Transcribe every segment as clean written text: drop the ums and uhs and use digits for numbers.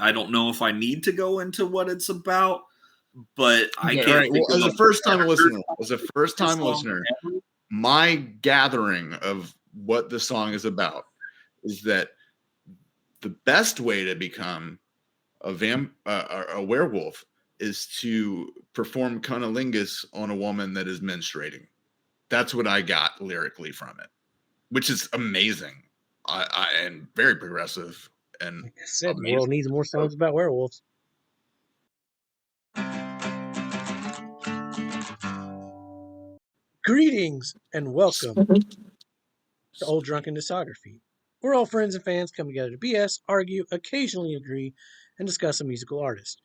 I don't know if I need to go into what it's about, but I can't. Right. Well, as a first-time listener, my gathering of what the song is about is that the best way to become a werewolf is to perform cunnilingus on a woman that is menstruating. That's what I got lyrically from it, which is amazing. And very progressive. And like I said, the world needs more songs about werewolves. Greetings and welcome to Old Drunken Discography. We're all friends and fans come together to BS, argue, occasionally agree, and discuss a musical artist.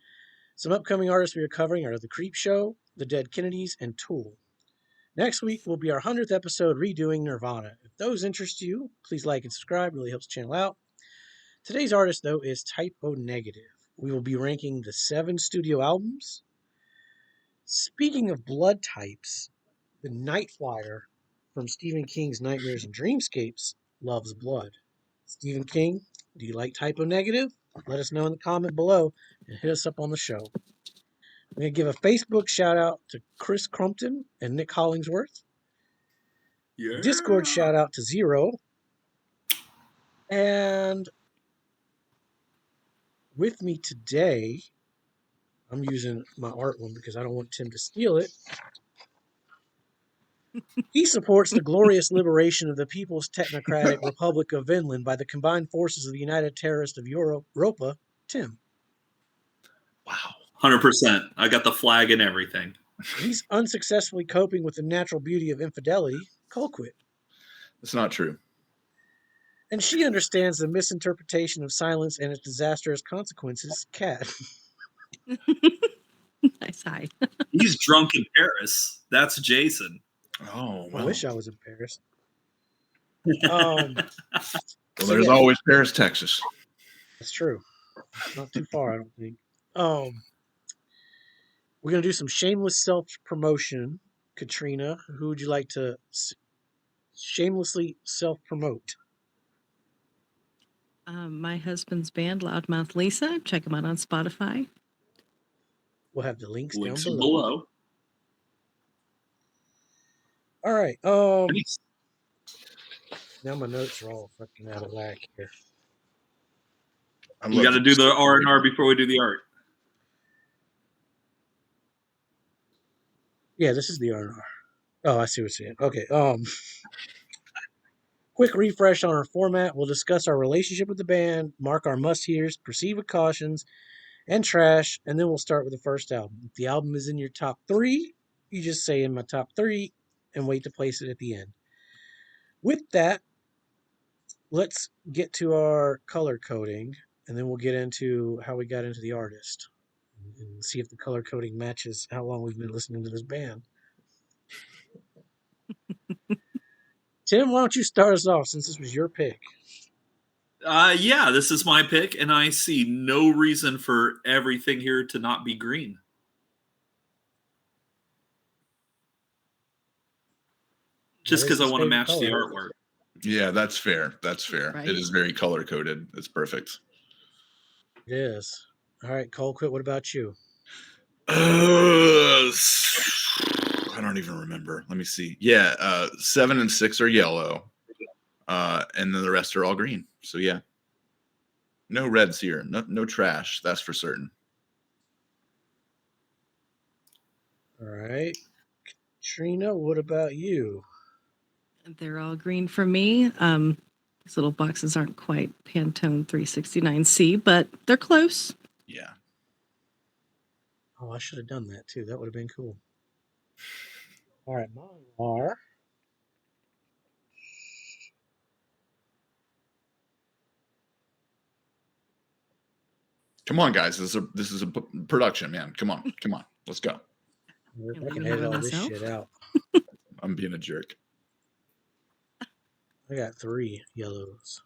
Some upcoming artists we are covering are The Creep Show, The Dead Kennedys, and Tool. Next week will be our 100th episode redoing Nirvana. If those interest you, please like and subscribe. It really helps the channel out. Today's artist, though, is Typo Negative. We will be ranking the 7 studio albums. Speaking of blood types, the Night Flyer from Stephen King's Nightmares and Dreamscapes loves blood. Stephen King, do you like Typo Negative? Let us know in the comment below and hit us up on the show. I'm going to give a Facebook shout out to Chris Crumpton and Nick Hollingsworth. Yeah. Discord shout out to Zero. And with me today, I'm using my art one because I don't want Tim to steal it. He supports the glorious liberation of the People's Technocratic Republic of Finland by the combined forces of the United Terrorists of Europa, Tim. Wow. 100%. I got the flag and everything. He's unsuccessfully coping with the natural beauty of infidelity, Colquitt. It's not true. And she understands the misinterpretation of silence and its disastrous consequences, Kat. Nice hi. He's drunk in Paris. That's Jason. Oh, I wish I was in Paris. Well, there's always Paris, Texas. That's true. Not too far, I don't think. We're going to do some shameless self-promotion. Katrina, who would you like to shamelessly self-promote? My husband's band, Loudmouth Lisa. Check them out on Spotify. We'll have the links down Links below. below. All right. Nice. Now my notes are all fucking out of whack here. We got to do the R&R before we do the art. Yeah, this is the R&R. Oh, I see what you're saying. Okay. Quick refresh on our format. We'll discuss our relationship with the band, mark our must-hears, proceed with cautions, and trash, and then we'll start with the first album. If the album is in your top 3, you just say in my top 3 and wait to place it at the end. With that, let's get to our color coding, and then we'll get into how we got into the artist and see if the color coding matches how long we've been listening to this band. Tim, why don't you start us off since this was your pick? Yeah, this is my pick, and I see no reason for everything here to not be green. Just because I want to match the artwork. Yeah, that's fair. That's fair. Right. It is very color-coded. It's perfect. It is. All right, Colquitt, what about you? I don't even remember. Let me see. Yeah, 7 and 6 are yellow, and then the rest are all green. So yeah, no reds here. No trash. That's for certain. All right, Katrina, what about you? They're all green for me. These little boxes aren't quite Pantone 369C, but they're close. Yeah. Oh, I should have done that too. That would have been cool. All right, mine are. Come on, guys. This is a production, man. Come on. Let's go. I can edit all this shit out. I'm being a jerk. I got 3 yellows.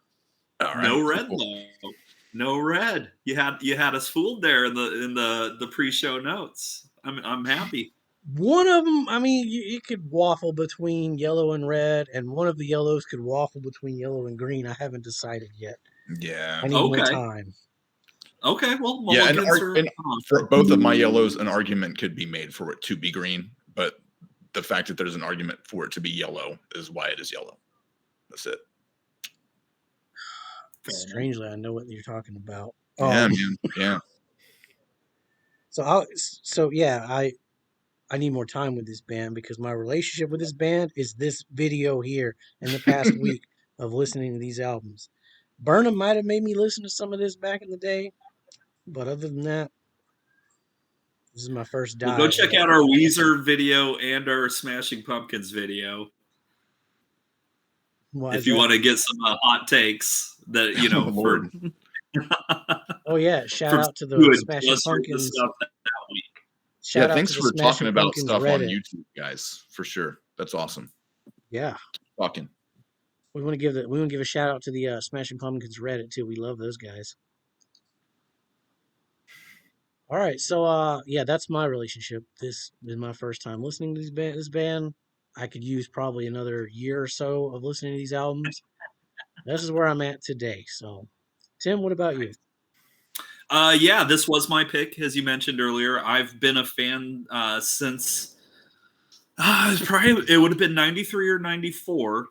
All right. No red though. No red. You had us fooled there in the pre-show notes. I'm happy. One of them, I mean, you could waffle between yellow and red, and one of the yellows could waffle between yellow and green. I haven't decided yet. Yeah. I need more time. Okay, well, Yeah, mulligans are and for both of my yellows, an argument could be made for it to be green, but the fact that there's an argument for it to be yellow is why it is yellow. That's it. Strangely, I know what you're talking about. Yeah, man. Yeah. So yeah, I need more time with this band because my relationship with this band is this video here in the past week of listening to these albums. Burnham might have made me listen to some of this back in the day, but other than that, this is my first Well, go dive. check out our Weezer video and our Smashing Pumpkins video Why is if you that? want to get some hot takes that Oh, Lord. Oh yeah, shout from out to the good Smashing listeners and Pumpkins. stuff that week. Shout out thanks to the for Smashing talking about Pumpkins stuff Reddit. on YouTube, guys, for sure. That's awesome. Yeah, Talking. we want to give a shout out to the Smashing Pumpkins Reddit too. We love those guys. All right, so yeah, that's my relationship. This is my first time listening to this band. I could use probably another year or so of listening to these albums. This is where I'm at today. So, Tim, what about you? Yeah, this was my pick, as you mentioned earlier. I've been a fan since it would have been 93 or 94.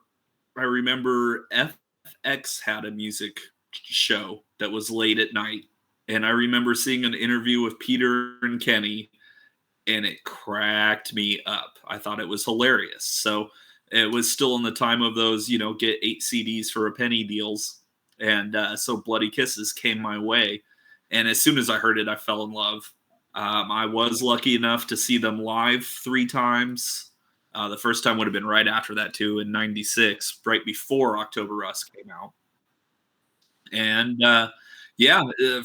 I remember FX had a music show that was late at night. And I remember seeing an interview with Peter and Kenny, and it cracked me up. I thought it was hilarious. So it was still in the time of those, get 8 CDs for a penny deals. And so Bloody Kisses came my way. And as soon as I heard it, I fell in love. I was lucky enough to see them live 3 times. The first time would have been right after that, too, in 96, right before October Rust came out. And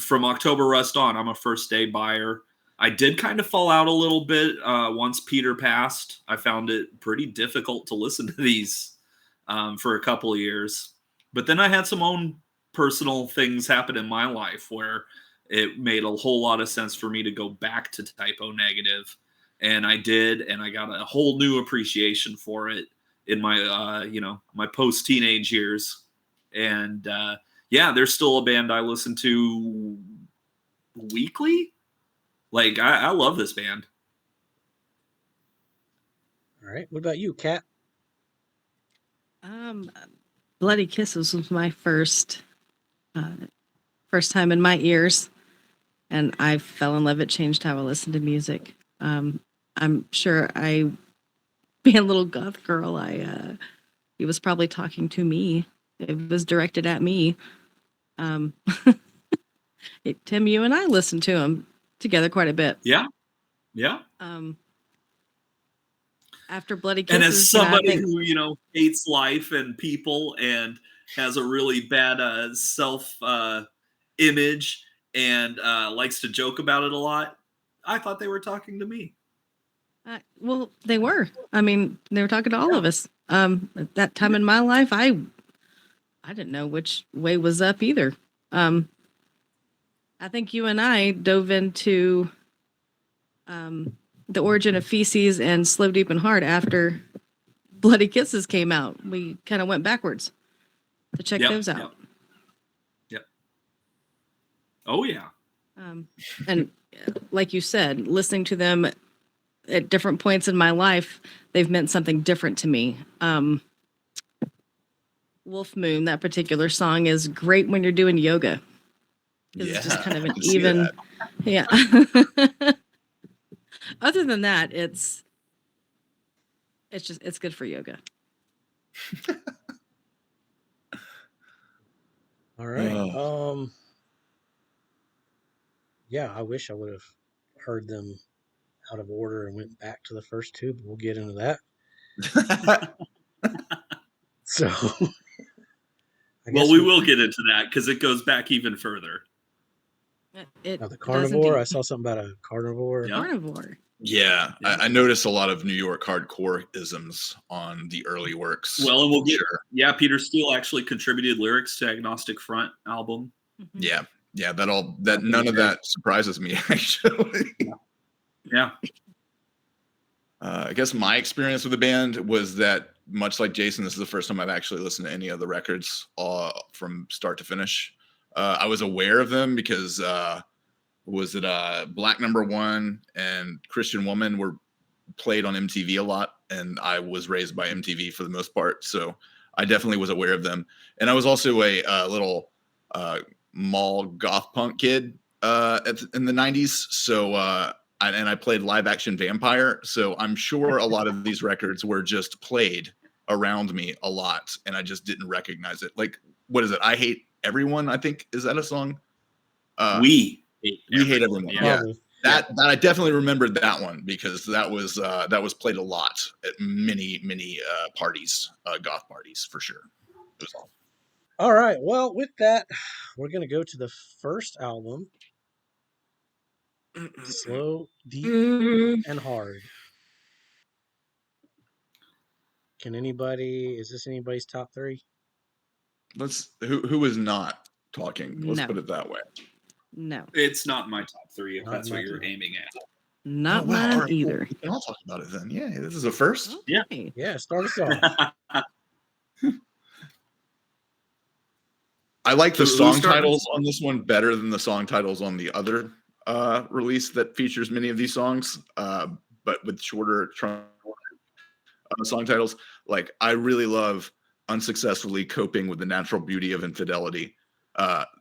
from October Rust on, I'm a first day buyer. I did kind of fall out a little bit once Peter passed. I found it pretty difficult to listen to these for a couple of years. But then I had some own personal things happen in my life where it made a whole lot of sense for me to go back to Typo Negative. And I did, and I got a whole new appreciation for it in my, my post-teenage years. And they're still a band I listen to weekly. Like, I love this band. All right, what about you, Kat? Bloody Kisses was my first time in my ears, and I fell in love. It changed how I listened to music. I'm sure being a little goth girl, he was probably talking to me. It was directed at me. Tim, you and I listened to him together quite a bit. Yeah. After Bloody Kisses, and as somebody who hates life and people and has a really bad self image and likes to joke about it a lot, I thought they were talking to me. Well, they were. I mean, they were talking to all of us. At that time in my life, I didn't know which way was up either. I think you and I dove into The Origin of Feces and Slow, Deep, and Hard after Bloody Kisses came out. We kind of went backwards to check those out. Yep. Oh, yeah. And like you said, listening to them at different points in my life, they've meant something different to me. Wolf Moon, that particular song, is great when you're doing yoga. It's just kind of an even, yeah. Other than that, it's good for yoga. All right. Yeah, I wish I would have heard them out of order and went back to the first 2, but we'll get into that. So, we will get into that because it goes back even further. The carnivore. I saw something about a carnivore. Yeah. Carnivore. Yeah, I noticed a lot of New York hardcore isms on the early works. Well, and we'll get Peter Steele actually contributed lyrics to Agnostic Front album. Mm-hmm. Yeah, none of that surprises me actually. Yeah. I guess my experience with the band was that, much like Jason, this is the first time I've actually listened to any of the records from start to finish. I was aware of them because was it Black Number One and Christian Woman were played on MTV a lot, and I was raised by MTV for the most part, so I definitely was aware of them. And I was also a little mall goth punk kid in the 90s, so I played live action vampire, so I'm sure a lot of these records were just played around me a lot, and I just didn't recognize it. Like, what is it? I Hate Everyone, I think. Is that a song? We Hate everyone. Yeah. Probably. That I definitely remembered that one because that was played a lot at many parties, goth parties for sure. It was awesome. All right. Well, with that, we're gonna go to the first album, Slow, Deep, and Hard. Is this anybody's top 3? Who is not talking? Let's No. put it that way. No, It's not my top 3 if Not that's what my you're top. aiming at. not Oh, wow. mine All right, cool. either. We can all talk about it then. Yeah, this is a first. Yeah. Okay. Yeah, start us off. I like the Who's song starting? titles on this one better than the song titles on the other release that features many of these songs, but with shorter song titles. Like, I really love Unsuccessfully Coping with the Natural Beauty of Infidelity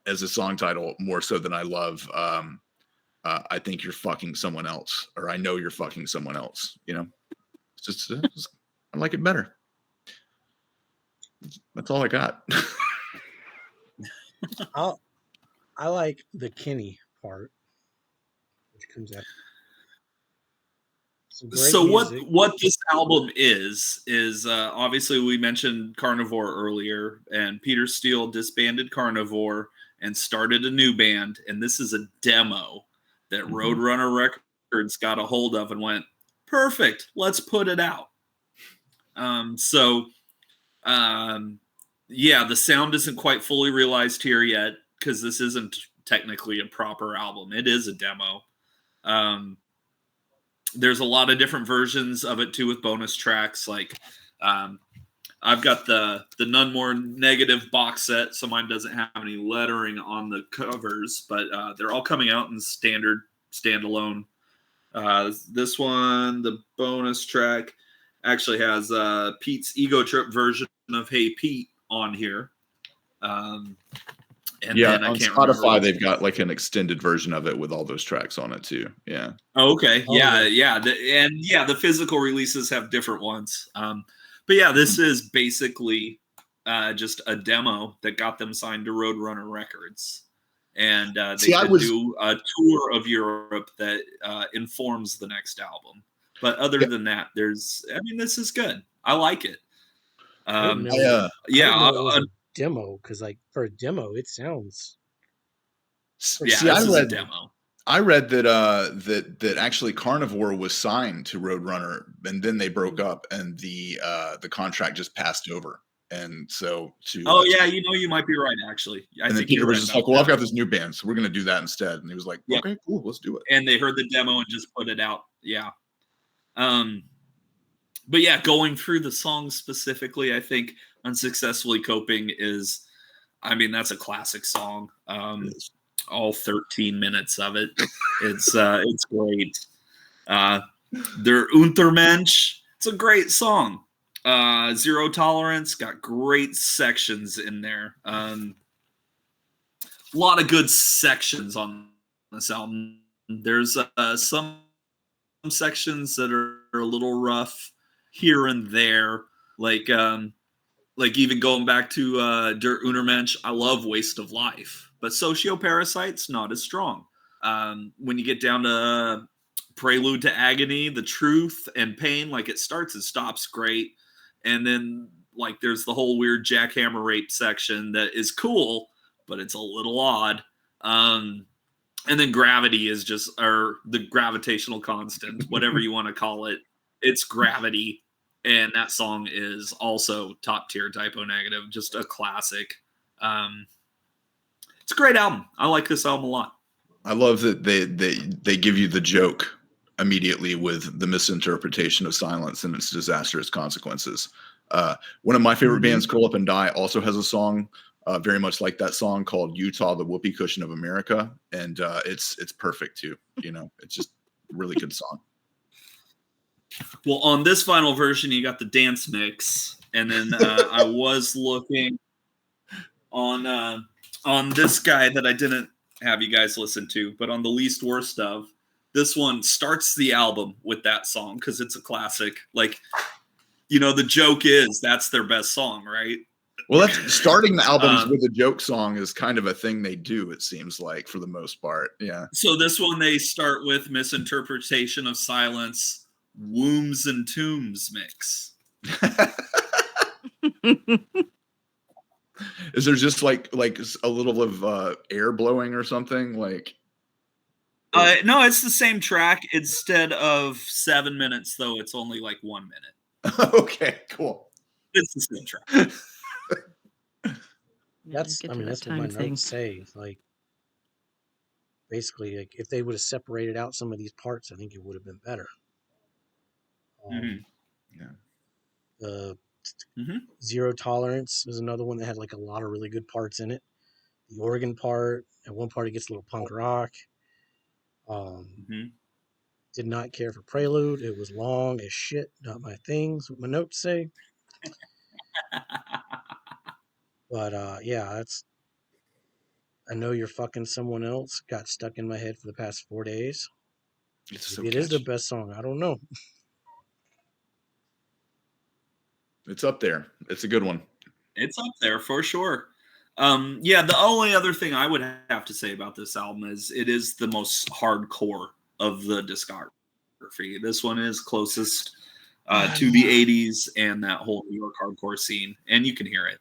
as a song title more so than I love I Think You're Fucking Someone Else, or I Know You're Fucking Someone Else. You know, it's just I like it better. That's all I got. I like the Kenny part, which comes after. Some great So music. what this album is obviously we mentioned Carnivore earlier, and Peter Steele disbanded Carnivore and started a new band, and this is a demo that Roadrunner Records got a hold of and went, perfect, let's put it out. Yeah, the sound isn't quite fully realized here yet because this isn't technically a proper album. It is a demo. There's a lot of different versions of it too with bonus tracks. Like I've got the None More Negative box set, so mine doesn't have any lettering on the covers, but they're all coming out in standard standalone. This one, the bonus track, actually has Pete's Ego Trip version of Hey Pete on here. And yeah, then I on can't Spotify remember. they've got like an extended version of it with all those tracks on it too. Yeah. Oh, okay. Oh, Yeah. The physical releases have different ones. But yeah, this is basically just a demo that got them signed to Roadrunner Records. And they do a tour of Europe that informs the next album. But other than that, this is good. I like it. I didn't know it was Yeah. a demo, because like for a demo, it sounds. Yeah, this is a demo. I read that actually Carnivore was signed to Roadrunner, and then they broke up, and the contract just passed over. And so you might be right, actually. I think Peter was just like, well, I've got this new band, so we're going to do that instead. And he was like, okay, cool, let's do it. And they heard the demo and just put it out. Yeah. But yeah, going through the songs specifically, I think Unsuccessfully Coping is, that's a classic song. All 13 minutes of it. It's great. Der Untermensch, it's a great song. Zero Tolerance got great sections in there. A lot of good sections on this album. There's some sections that are a little rough here and there, like even going back to Der Untermensch. I love Waste of Life, but Socioparasite's not as strong. When you get down to Prelude to Agony, The Truth and Pain, like it starts and stops great, and then like there's the whole weird jackhammer rape section that is cool, but it's a little odd. And then Gravity is or the gravitational constant, whatever you want to call it. It's Gravity, and that song is also top tier Typo Negative, just a classic. It's a great album. I like this album a lot. I love that they give you the joke immediately with the misinterpretation of silence and its disastrous consequences. One of my favorite bands, Curl Up and Die, also has a song very much like that song called Utah, the Whoopee Cushion of America. And it's perfect too. You know, it's just a really good song. Well, on this vinyl version, you got the dance mix. And then I was looking on this guy that I didn't have you guys listen to, but on the least worst of, this one starts the album with that song because it's a classic. Like, you know, the joke is that's their best song, right? Well, that's starting the albums with a joke song is kind of a thing they do, it seems like, for the most part. Yeah. So this one they start with Misinterpretation of Silence, Wombs and Tombs mix. Is there just like a little of air blowing or something? Like no, it's the same track. Instead of 7 minutes, though, it's only like 1 minute. Okay, cool. It's the same track. That's what my notes say. Like, basically, like if they would have separated out some of these parts, I think it would have been better. Yeah. Zero Tolerance was another one that had like a lot of really good parts in it. The organ part, at one part it gets a little punk rock. Did not care for Prelude. It was long as shit. Not my things. What my notes say. But yeah, that's. I Know You're Fucking Someone Else got stuck in my head for the past 4 days. It is their best song. I don't know. It's up there. It's a good one. It's up there for sure. Yeah, the only other thing I would have to say about this album is it is the most hardcore of the discography. This one is closest to the 80s and that whole New York hardcore scene, and you can hear it.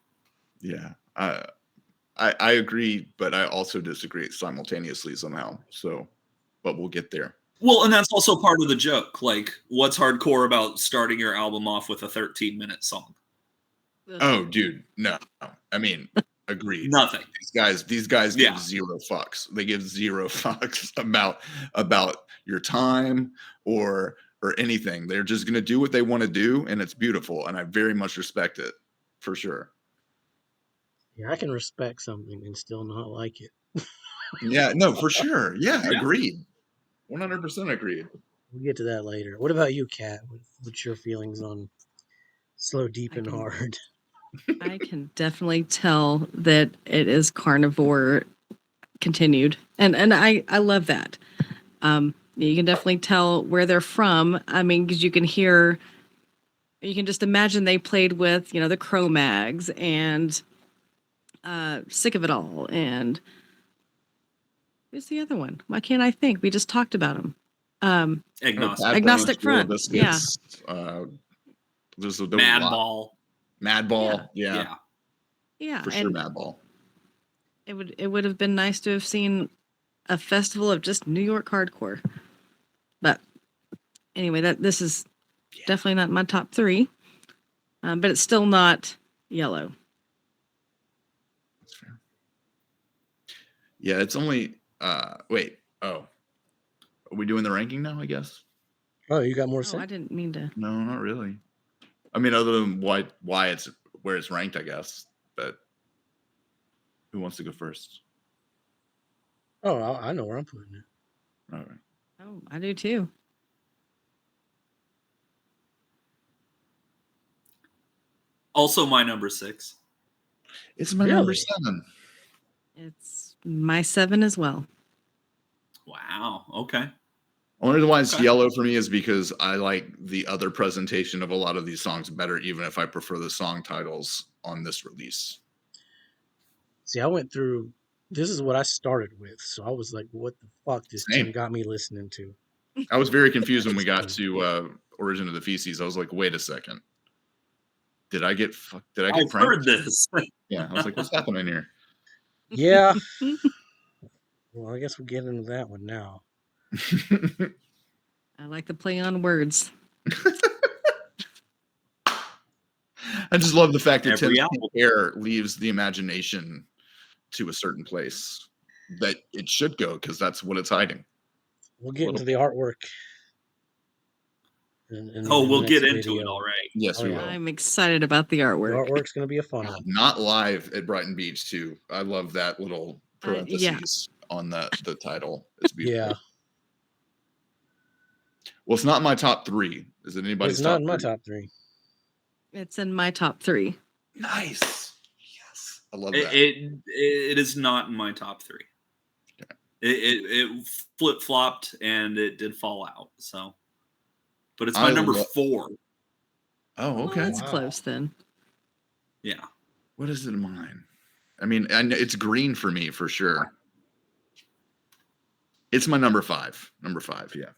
Yeah. I agree, but I also disagree simultaneously somehow. So, but we'll get there. Well, and that's also part of the joke. Like, what's hardcore about starting your album off with a 13-minute song? Oh, dude, no. I mean, agreed. Nothing. These guys give zero fucks. They give zero fucks about your time or anything. They're just gonna do what they want to do, and it's beautiful. And I very much respect it, for sure. Yeah, I can respect something and still not like it. Yeah, no, for sure. Yeah, agreed. 100% agreed. We'll get to that later. What about you, Kat? What's your feelings on Slow, Deep, and Hard? I can definitely tell that it is carnivore continued. And I love that. You can definitely tell where they're from. I mean, because you can just imagine they played with, the Cro-Mags and Sick of It All. And who's the other one? Why can't I think? We just talked about them. Agnostic Front. Biscuits, there's Madball. Madball. Yeah. For sure, and Madball. It would have been nice to have seen a festival of just New York hardcore. But anyway, this is definitely not my top 3. But it's still not Yellow. That's fair. Yeah, it's only wait. Oh. Are we doing the ranking now, I guess? Oh, you got more I didn't mean to. No, not really. I mean, other than why it's where it's ranked, I guess. But who wants to go first? Oh, I know where I'm putting it. All right. Oh, I do too. Also my number 6. It's my number 7. It's my 7 as well. Wow. Okay. Only reason why it's Yellow for me is because I like the other presentation of a lot of these songs better, even if I prefer the song titles on this release. See, I went through. This is what I started with, so I was like, "What the fuck?" This team got me listening to. I was very confused when we got to Origin of the Feces. I was like, "Wait a second, did I get pranked?" Heard this. Yeah, I was like, "What's happening here?" Yeah. Well, I guess we'll get into that one now. I like the play on words. I just love the fact that Tim's hair leaves the imagination to a certain place that it should go, because that's what it's hiding. We'll get into the artwork. We'll next get into video. it, all right. Yes, we yeah. will. I'm excited about the The artwork. artwork's going to be a fun one. Not live at Brighton Beach too. I love that little parentheses Yeah. on the title. It's beautiful. Yeah. Well, it's not my top 3. Is it anybody's It's not top in my 3? top 3. It's in my top 3. Nice. Yes. I love that. It is not in my top 3. Okay. It flip-flopped and it did fall out. So, but it's my number 4. Oh, Well, okay. that's Wow. close then. Yeah. What is it in mine? I mean, it's green for me for sure. It's my number 5. Number 5, yeah.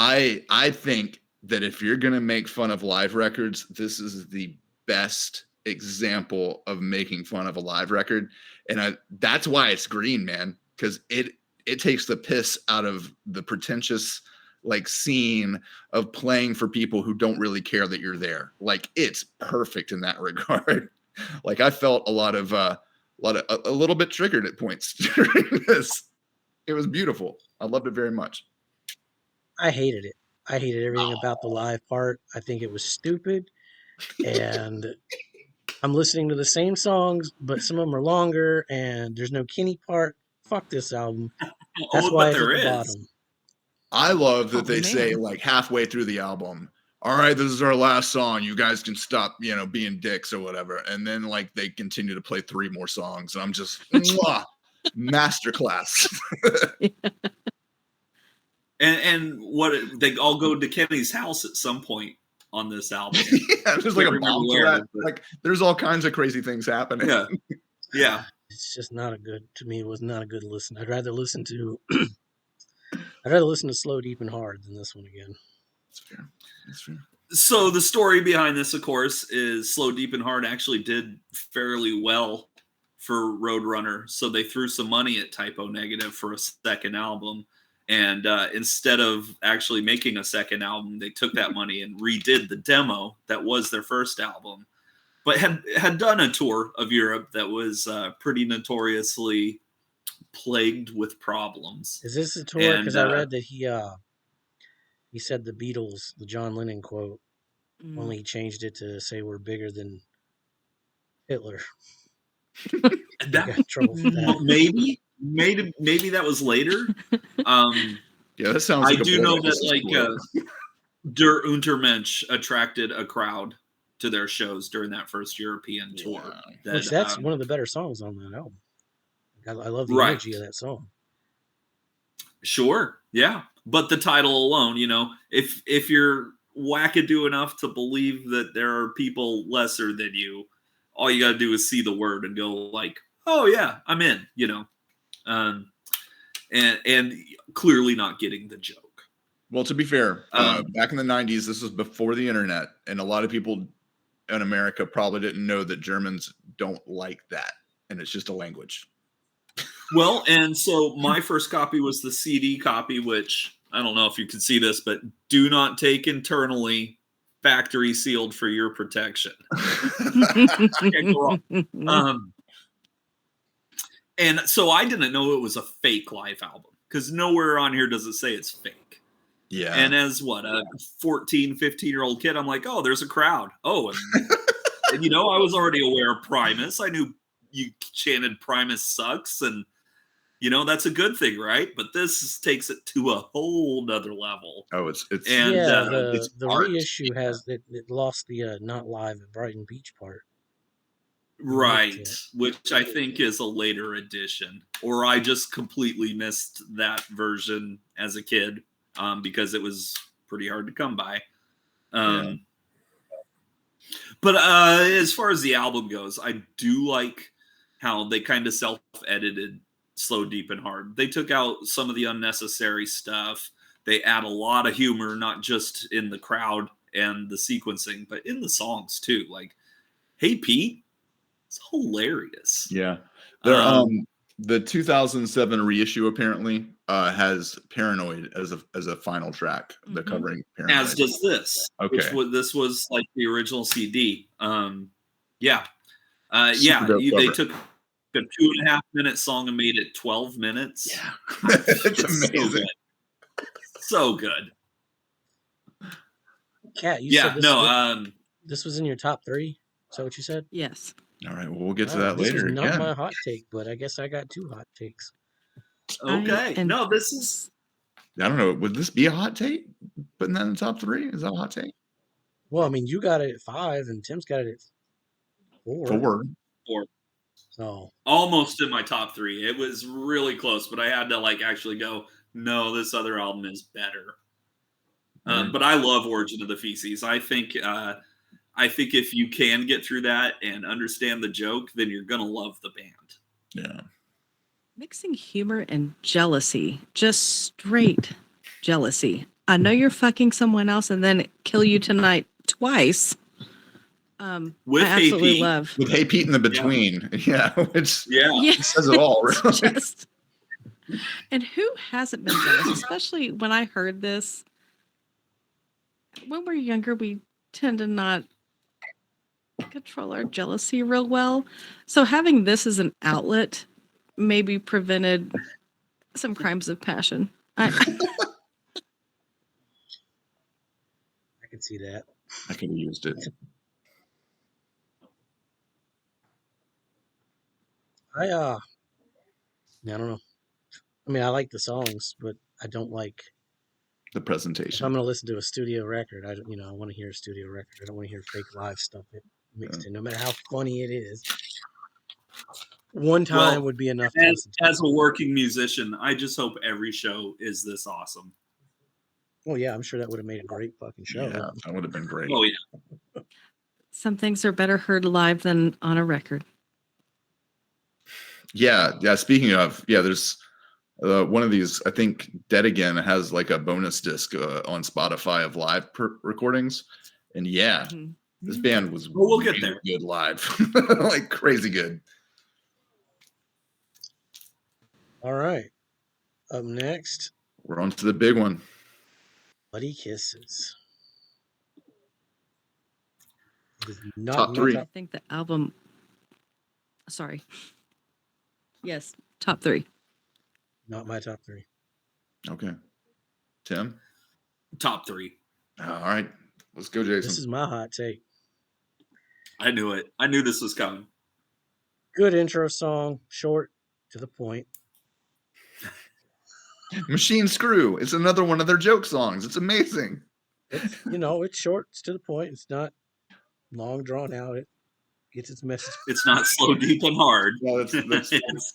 I think that if you're gonna make fun of live records, this is the best example of making fun of a live record, and that's why it's green, man, because it takes the piss out of the pretentious like scene of playing for people who don't really care that you're there. Like it's perfect in that regard. Like I felt a little bit triggered at points during this. It was beautiful. I loved it very much. I hated it. I hated everything about the live part. I think it was stupid. And I'm listening to the same songs, but some of them are longer and there's no Kenny part. Fuck this album. That's why it's at the bottom. I love that they man. say like halfway through the album, all right, this is our last song. You guys can stop, being dicks or whatever. And then like they continue to play 3 more songs. And I'm just masterclass. And what they all go to Kenny's house at some point on this album. Yeah, there's like a bomb threat. Like there's all kinds of crazy things happening. Yeah. Yeah. It's just not a good, to me, it was not a good listen. I'd rather listen to Slow, Deep, and Hard than this one again. That's fair. That's fair. So the story behind this, of course, is Slow, Deep, and Hard actually did fairly well for Roadrunner. So they threw some money at Typo Negative for a second album. And instead of actually making a second album, they took that money and redid the demo that was their first album, but had done a tour of Europe that was pretty notoriously plagued with problems. Is this a tour? Because I read that he said the Beatles, the John Lennon quote, only changed it to say we're bigger than Hitler. That, got in trouble for that. Maybe that was later. Yeah, that sounds like I do know that Der Untermensch attracted a crowd to their shows during that first European tour. Yeah. That's one of the better songs on that album. I love the energy of that song. Sure, yeah. But the title alone, if you're wackadoo enough to believe that there are people lesser than you, all you got to do is see the word and go like, oh yeah, I'm in, and clearly not getting the joke. Well, to be fair, back in the 90s, this was before the internet, and a lot of people in America probably didn't know that Germans don't like that, and it's just a language. Well, and so my first copy was the CD copy, which I don't know if you can see this, but do not take internally, factory sealed for your protection. Can't go wrong. And so I didn't know it was a fake live album because nowhere on here does it say it's fake. Yeah. And as a 14, 15-year-old kid, I'm like, oh, there's a crowd. Oh, and I was already aware of Primus. I knew you chanted Primus sucks, and that's a good thing, right? But this takes it to a whole nother level. Oh, it's the reissue has it lost the not live at Brighton Beach part. Right, which I think is a later edition, or I just completely missed that version as a kid because it was pretty hard to come by. But as far as the album goes, I do like how they kind of self-edited Slow, Deep, and Hard. They took out some of the unnecessary stuff. They add a lot of humor, not just in the crowd and the sequencing, but in the songs too. Like, Hey Pete, it's hilarious. Yeah. The 2007 reissue apparently has Paranoid as a final track. The covering Paranoid. As does this. Okay. This was like the original CD. They took a 2.5 minute song and made it 12 minutes. Yeah. It's amazing. So good. Kat, you Yeah, said no, this was in your top 3? Is that what you said? Yes. All right, well, we'll get to Wow, that this was later. not Again. my hot take, but I guess I got 2 hot takes. okay. And No, this is I don't know. Would this be a hot take? Putting that in the top 3? Is that a hot take? Well, I mean, you got it at 5, and Tim's got it at 4. 4. for So, almost in my top 3. It was really close, but I had to like actually go, no, this other album is better. Right. But I love Origin of the Feces. I think if you can get through that and understand the joke, then you're gonna love the band. Yeah. mixing humor and jealousy, just straight jealousy. I know you're fucking someone else and then kill you tonight twice. With I Hey absolutely Pete. love. With Hey Pete in the between. Yeah. Which Yeah. it says it all, It's really. just- and who hasn't been jealous? Especially when I heard this. When we're younger, we tend to not control our jealousy real well. So having this as an outlet maybe prevented some crimes of passion. I can see that. I could have used it. I don't know. I mean, I like the songs, but I don't like. The If presentation. I'm going to listen to a studio record, I want to hear a studio record. I don't want to hear fake live stuff mixed in, no matter how funny it is. One time Well, would be enough to listen to. As a working musician, I just hope every show is this awesome. Well, yeah, I'm sure that would have made a great fucking show. Yeah, that would have been great. Oh yeah. Some things are better heard live than on a record. Yeah. Speaking of, there's one of these. I think Dead Again has like a bonus disc on Spotify of live recordings, and this band was we'll get there. Good live, like crazy good. All right. Up next, we're on to the big one. Bloody Kisses. It is not Top 3. I think the album. Sorry. Yes, top 3. Not my top 3. Okay. Tim? Top 3. All right. Let's go, Jason. This is my hot take. I knew it. I knew this was coming. Good intro song, short, to the point. Machine Screw. It's another one of their joke songs. It's amazing. It's short, it's to the point. It's not long drawn out. It gets its message. It's not slow, deep, and hard. Yeah, that's It's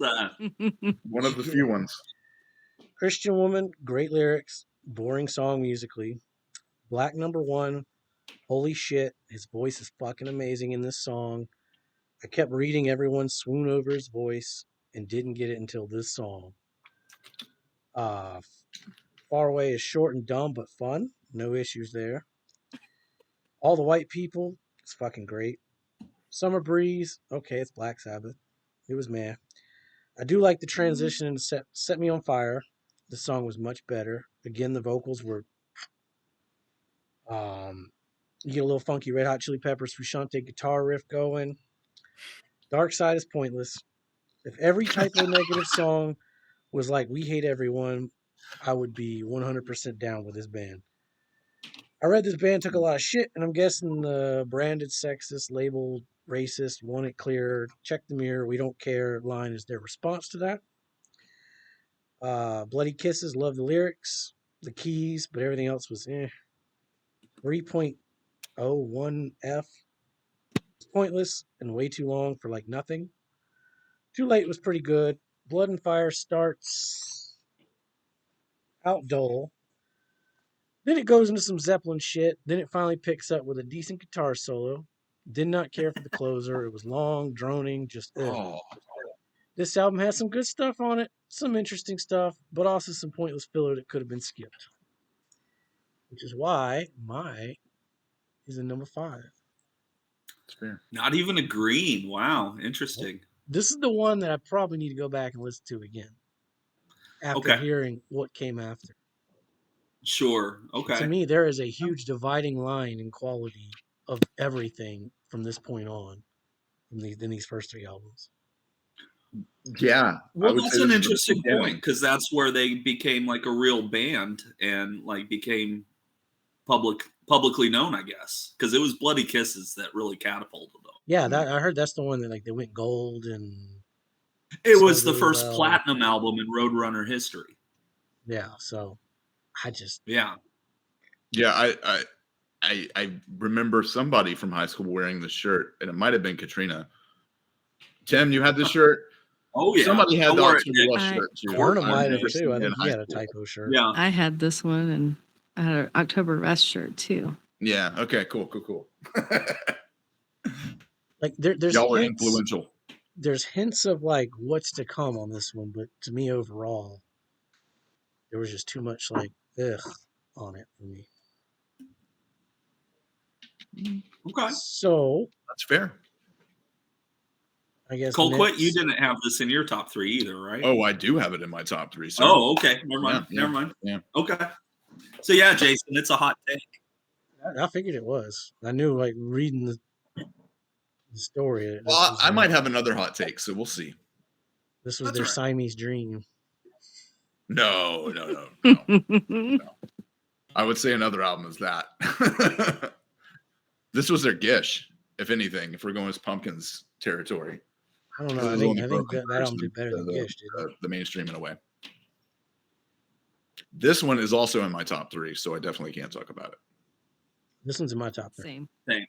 one of the few ones. Christian woman, great lyrics, boring song musically. Black number 1, holy shit, his voice is fucking amazing in this song. I kept reading everyone swoon over his voice and didn't get it until this song. Far Away is short and dumb but fun. No issues there. All the White People, it's fucking great. Summer Breeze, okay, it's Black Sabbath. It was meh. I do like the transition into Set Me on Fire. The song was much better. Again, the vocals were you get a little funky Red Hot Chili Peppers Frusciante guitar riff going. Dark Side is pointless. If every typo negative song was like We Hate Everyone, I would be 100% down with this band. I read this band took a lot of shit, and I'm guessing the branded sexist, labeled racist, want it clear, check the mirror, we don't care line is their response to that. Bloody Kisses, love the lyrics, the keys, but everything else was 3.01 F. It's pointless and way too long for like nothing. Too Late was pretty good. Blood and Fire starts out dull. Then it goes into some Zeppelin shit. Then it finally picks up with a decent guitar solo. Did not care for the closer. It was long, droning, just ugh. This album has some good stuff on it, some interesting stuff, but also some pointless filler that could have been skipped. Which is why my is in number 5. That's fair. not even agreeing. Wow, interesting. This is the one that I probably need to go back and listen to again after hearing what came after. Sure. Okay. To me, there is a huge dividing line in quality of everything from this point on in these first 3 albums. Yeah, Well, I would that's say an this is the interesting beginning. point because that's where they became like a real band and like became publicly known, I guess, because it was Bloody Kisses that really catapulted them. Yeah, I heard that's the one that like they went gold and It sold was the really first well. platinum album in Roadrunner history. Yeah, so I just Yeah. Yeah, I remember somebody from high school wearing the shirt, and it might have been Katrina. Tim, you had the shirt. Oh yeah. Somebody had I the wore it. October Rush I- shirt too. Verna I might have remember too. seeing I it in think he high had a school. typo shirt. Yeah. I had this one, and I had an October Rest shirt too. Yeah. Okay. Cool. Like there's Y'all were hints, influential. there's hints of like what's to come on this one, but to me overall, there was just too much like ugh on it for me. Okay. So That's fair. I guess Colquitt, you next, didn't have this in your top 3 either, right? Oh, I do have it in my top 3. Sir. Oh, okay. Never mind. Yeah, Never mind. yeah. Okay. So yeah, Jason, it's a hot take. I figured it was. I knew like reading the story. This Well, was I might have another hot take, so we'll see. this was That's their right. Siamese dream. No. I would say another album is that. This was their Gish, if anything, if we're going with Pumpkins territory. I don't know. This I is think only I broke think that album comparison did better to than Gish, didn't it? the mainstream in a way. This one is also in my top 3, so I definitely can't talk about it. This one's in my top 3. Same.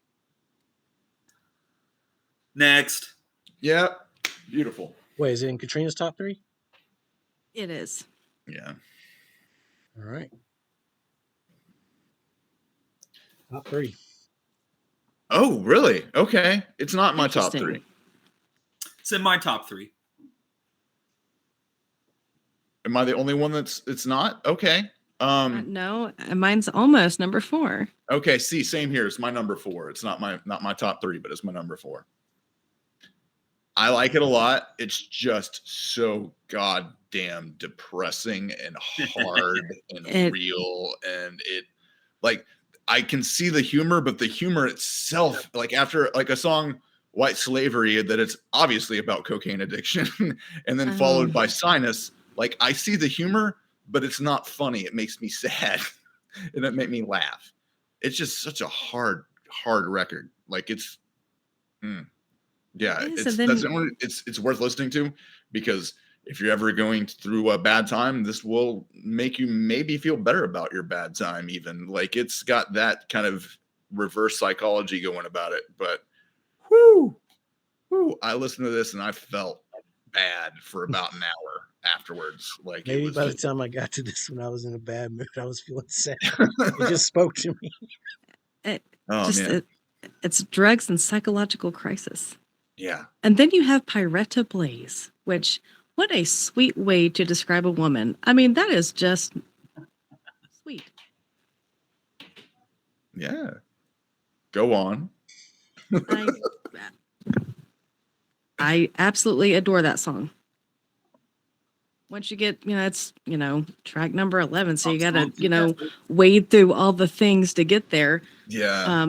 Next. Yeah, beautiful. Wait, is it in Katrina's top 3? It is. Yeah. All right. Top 3. Oh, really? Okay. It's not my top Interesting. 3. It's in my top 3. Am I the only one it's not? Okay. No, mine's almost number 4. Okay, see, same here. It's my number 4. It's not my top 3, but it's my number 4. I like it a lot. It's just so goddamn depressing and hard and real, and it like I can see the humor, but the humor itself, like after like a song White Slavery, that it's obviously about cocaine addiction, and then followed by Sinus, like I see the humor, but it's not funny. It makes me sad and it made me laugh. It's just such a hard record. Like it's yeah, it's worth listening to, because if you're ever going through a bad time, this will make you maybe feel better about your bad time. Even like it's got that kind of reverse psychology going about it. But whoo, I listened to this and I felt bad for about an hour afterwards. Like Maybe it was by the time I got to this one, I was in a bad mood. I was feeling sad. It just spoke to me. It's drugs and psychological crisis. Yeah. And then you have Pyretta Blaze, which, what a sweet way to describe a woman. I mean, that is just sweet. Yeah. Go on. I absolutely adore that song. Once you get, it's, track number 11. So you got to, wade through all the things to get there. Yeah.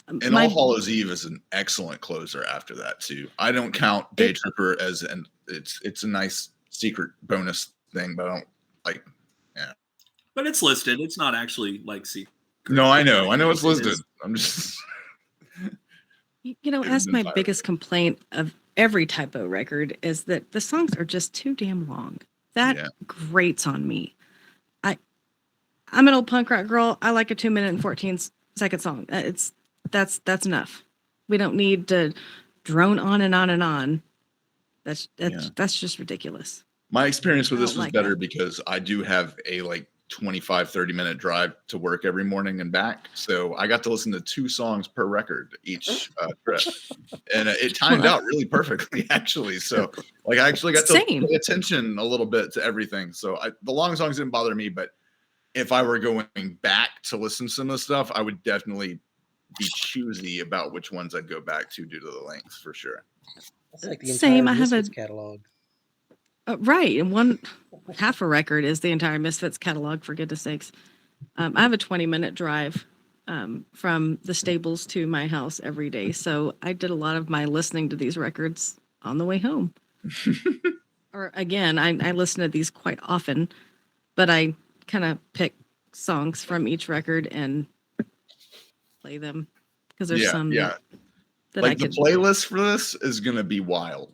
And All Hallows Eve is an excellent closer after that too. I don't count Day Tripper as it's a nice secret bonus thing, but I don't like. Yeah. But it's listed. It's not actually like secret. No, I know it's listed. I'm just. As my biggest complaint of every typo record is that the songs are just too damn long. That grates on me. I'm an old punk rock girl. I like a 2-minute and 14-second song. That's enough. We don't need to drone on and on and on. That's just ridiculous. My experience with this was better because I do have a 25-30 minute drive to work every morning and back, so I got to listen to 2 songs per record each trip, and it timed out really perfectly actually. So I actually got to pay attention a little bit to everything. So the long songs didn't bother me, but if I were going back to listen to some of the stuff, I would definitely be choosy about which ones I'd go back to due to the length, for sure. That's like the entire Misfits catalog. Right, and one half a record is the entire Misfits catalog, for goodness sakes. I have a 20-minute drive from the stables to my house every day, so I did a lot of my listening to these records on the way home. Or again, I listen to these quite often, but I kind of pick songs from each record and play them because there's some that like I the could. playlist for this is gonna be wild.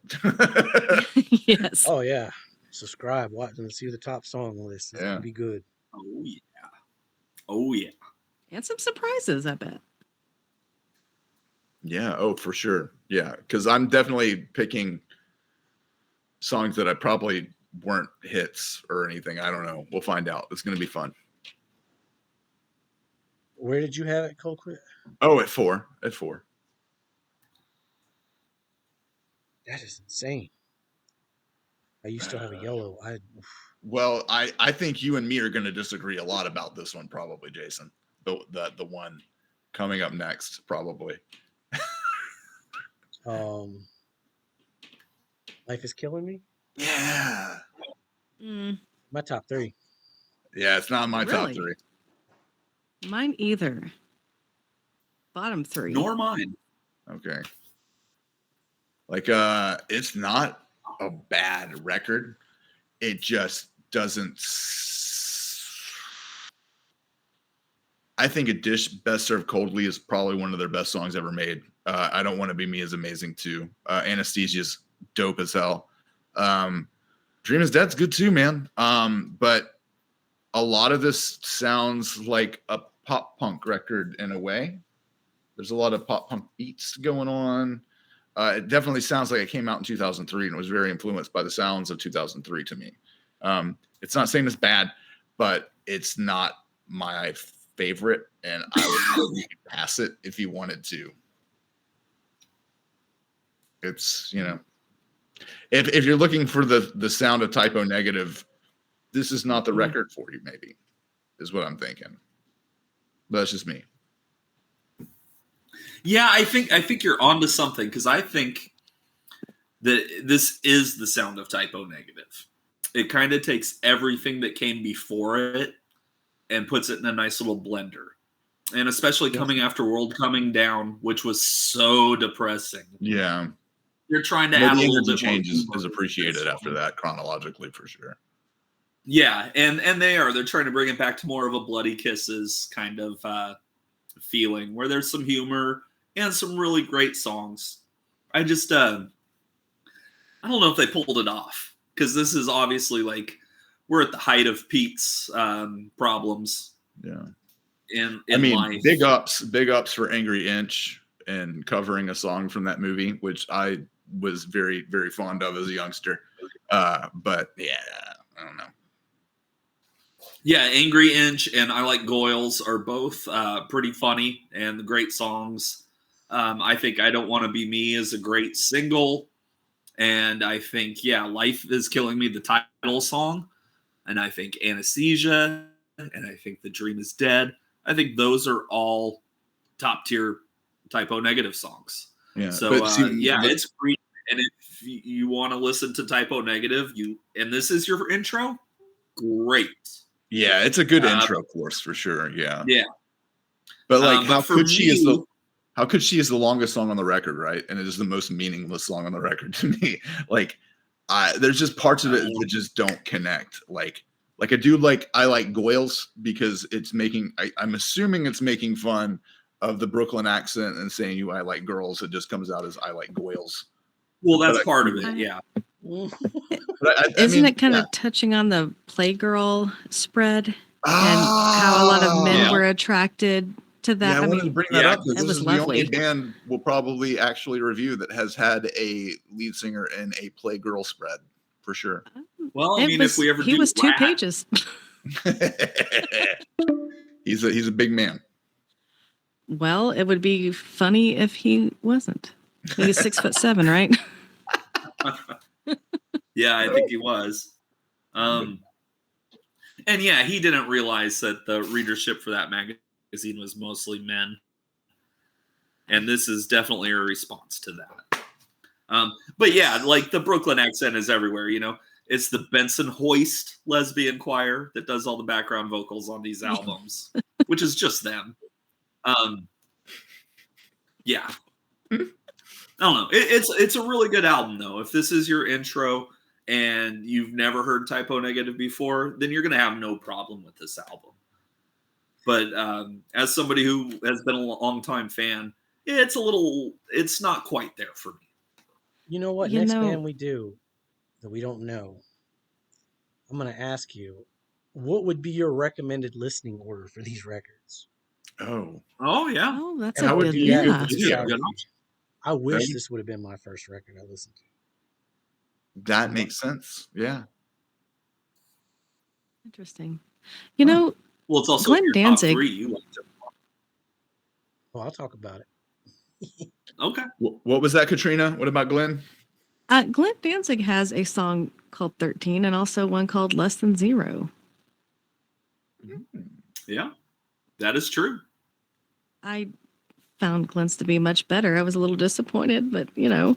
Yes. Oh yeah. Subscribe, watch, and see the top song list. It's gonna be good. Oh yeah. Oh yeah. And some surprises, I bet. Yeah. Oh, for sure. Yeah, because I'm definitely picking songs that I probably weren't hits or anything. I don't know. We'll find out. It's gonna be fun. Where did you have it, Colquitt? Oh, at 4. At 4. That is insane. You still have a yellow. Well, I think you and me are going to disagree a lot about this one, probably, Jason. The one coming up next, probably. Life is Killing Me. Yeah. My top 3. Yeah, it's not my top Really? 3. Mine either. Bottom 3. Nor mine. Okay. Like, it's not a bad record. It just doesn't. I think A Dish Best Served Coldly is probably one of their best songs ever made. I Don't Want to Be Me is amazing too. Anesthesia's dope as hell. Dream is Dead's good too, man. But a lot of this sounds like a pop punk record in a way. There's a lot of pop punk beats going on. It definitely sounds like it came out in 2003 and was very influenced by the sounds of 2003 to me. It's not saying it's bad, but it's not my favorite, and I would probably pass it if you wanted to. It's, if you're looking for the sound of Typo Negative, this is not the record for you, maybe, is what I'm thinking. But that's just me. Yeah, I think you're onto something, because I think that this is the sound of Typo Negative. It kind of takes everything that came before it and puts it in a nice little blender. And especially coming after World Coming Down, which was so depressing. Yeah. You're trying to add a little bit change more is appreciated after that, chronologically, for sure. Yeah, and they're trying to bring it back to more of a Bloody Kisses kind of feeling, where there's some humor and some really great songs. I just I don't know if they pulled it off, because this is obviously like we're at the height of Pete's problems. Yeah. In life. big ups for Angry Inch and covering a song from that movie, which I was very, very fond of as a youngster. But yeah, I don't know. Yeah, Angry Inch and I Like Goyles are both pretty funny and great songs. I think I Don't Want to Be Me is a great single. And I think, Life is Killing Me, the title song. And I think Anesthesia. And I think The Dream is Dead. I think those are all top tier Typo Negative songs. Yeah. So, it's free. And if you want to listen to Typo Negative, and this is your intro, great. Yeah, it's a good intro course for sure. Yeah. Yeah. But like, how could she is the longest song on the record, right? And it is the most meaningless song on the record to me. Like, there's just parts of it that just don't connect. Like I do I Like Goyles because it's making. I'm assuming it's making fun of the Brooklyn accent and saying I like girls. It just comes out as I like Goyles. Well, that's part of it. Yeah. Isn't it kind of touching on the Playgirl spread and how a lot of men were attracted to that? Yeah, I wanted to bring that up. That was lovely. The only band we'll probably actually review that has had a lead singer in a Playgirl spread, for sure. Well, if we ever he was 2 pages. He's a big man. Well, it would be funny if he wasn't. He's 6'7", right? Yeah, I think he was. And he didn't realize that the readership for that magazine was mostly men. And this is definitely a response to that. But yeah, like the Brooklyn accent is everywhere, It's the Benson Hoist lesbian choir that does all the background vocals on these albums, which is just them. Yeah. I don't know. It's a really good album though. If this is your intro and you've never heard Typo Negative before, then you're gonna have no problem with this album. But as somebody who has been a long time fan, it's not quite there for me. You know what? You Next know- band we do that we don't know, I'm going to ask you, what would be your recommended listening order for these records? Oh, Oh yeah. Oh, that's And a I would good do that yeah. with Yeah, discography. good I wish Okay. this would have been my first record I listened to. that makes sense. Yeah. Interesting. You know, Well, it's also Glenn your Danzig- top 3. You liked it. Well, I'll talk about it. Okay. What was that, Katrina? What about Glenn? Glenn Danzig has a song called 13 and also one called Less Than Zero. Yeah, that is true. I found Glenn's to be much better. I was a little disappointed, but you know.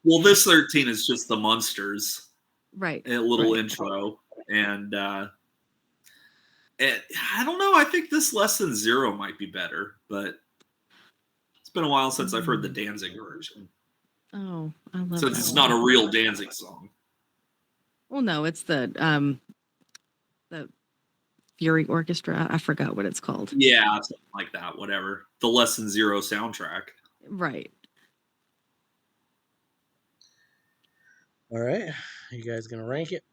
Well, this 13 is just the Munsters, Right. a little right. intro. And I don't know. I think this Less Than Zero might be better, but it's been a while since I've heard the Danzig version. Oh, I love Since that it's one. not a real Danzig song. Well, no, it's the Fury Orchestra. I forgot what it's called. Yeah, something like that, whatever. The Less Than Zero soundtrack. Right. All right. You guys going to rank it?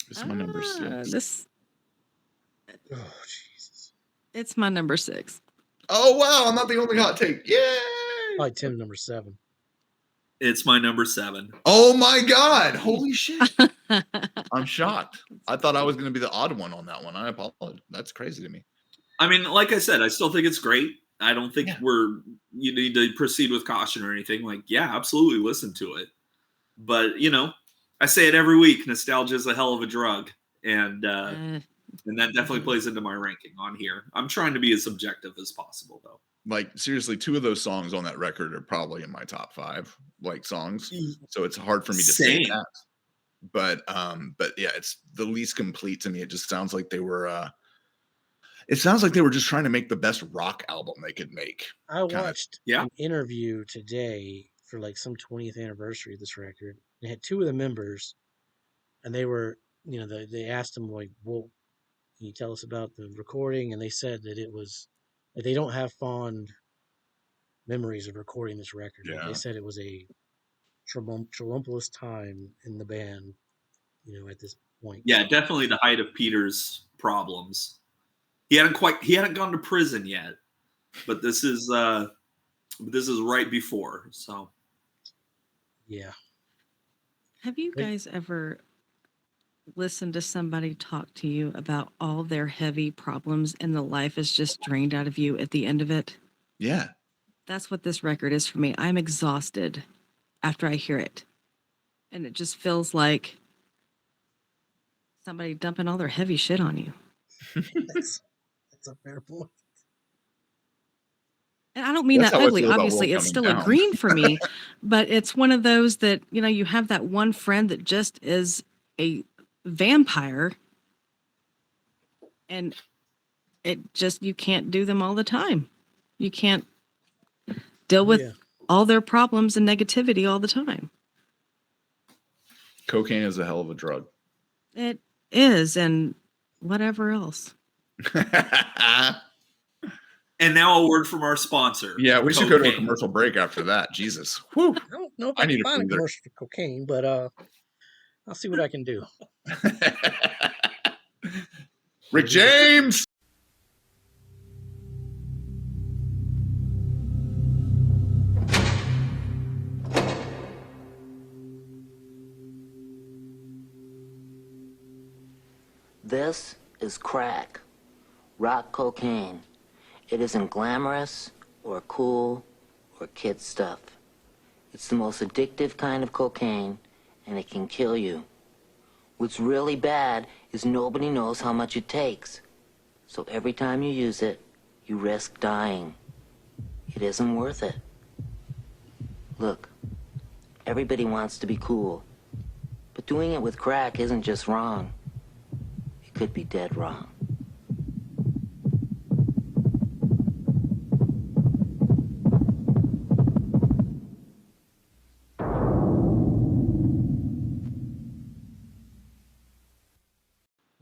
This is my number 6. This Oh, Jesus. it's my number 6. Oh, wow. I'm not the only hot take. Yay. Probably Tim number 7. It's my number 7. Oh, my God. Holy shit. I'm shocked. I thought I was going to be the odd one on that one. I apologize. That's crazy to me. I mean, like I said, I still think it's great. I don't think Yeah. you need to proceed with caution or anything. Like, yeah, absolutely listen to it. But, I say it every week. Nostalgia is a hell of a drug. And that definitely plays into my ranking on here. I'm trying to be as subjective as possible, though. Like, seriously, 2 of those songs on that record are probably in my top 5 songs. So it's hard for me to say Same. that. But yeah, it's the least complete to me. It just sounds like they were just trying to make the best rock album they could make. I watched Yeah. an interview today for like some 20th anniversary of this record. They had 2 of the members, and they were, they asked them, like, well, can you tell us about the recording? And they said that it was, that they don't have fond memories of recording this record. Yeah. They said it was a tumultuous time in the band, at this point. Yeah, definitely the height of Peter's problems. He hadn't gone to prison yet, but this is right before. So Yeah. Have you Wait. guys ever listened to somebody talk to you about all their heavy problems and the life is just drained out of you at the end of it? Yeah. That's what this record is for me. I'm exhausted after I hear it. And it just feels like somebody dumping all their heavy shit on you. That's a fair point. And I don't mean That's that how I ugly. feel about Obviously, World it's still Coming a Down. green for me, but it's one of those that, you have that one friend that just is a vampire and you can't do them all the time. You can't deal with Yeah. all their problems and negativity all the time. Cocaine is a hell of a drug. It is, and whatever else. and now a word from our sponsor. Yeah, we should go to a Cocaine. commercial break after that. Jesus. Whew. I don't know if I I need can a find a breather. commercial for cocaine, but I'll see what I can do. Rick James. This is crack, rock cocaine. It isn't glamorous or cool or kid stuff. It's the most addictive kind of cocaine, and it can kill you. What's really bad is nobody knows how much it takes. So every time you use it, you risk dying. It isn't worth it. Look, everybody wants to be cool, but doing it with crack isn't just wrong. It could be dead wrong.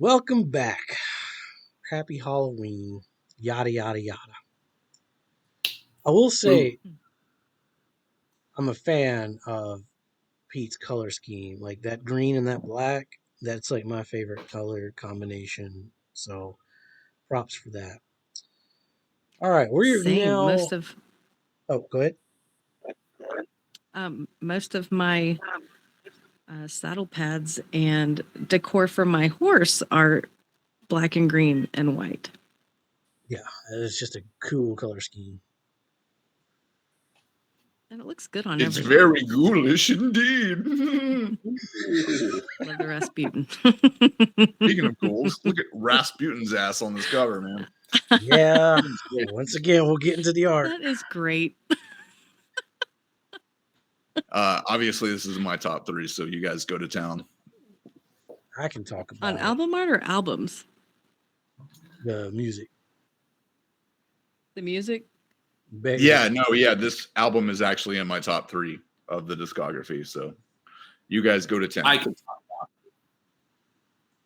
Welcome back. Happy Halloween. Yada, yada, yada. I will say I'm a fan of Pete's color scheme. Like that green and that black, that's like my favorite color combination. So props for that. All right, we're Same. now. Oh, go ahead. Most of my saddle pads and decor for my horse are black and green and white. Yeah, it's just a cool color scheme. And it looks good on It's everyone. very ghoulish indeed. Love the Rasputin. Speaking of ghouls, look at Rasputin's ass on this cover, man. Yeah. Once again, we'll get into the art. That is great. Obviously, this is my top 3, so you guys go to town. I can talk about On album art or albums? the music. The music? Yeah, this album is actually in my top 3 of the discography, so you guys go to town. I can talk about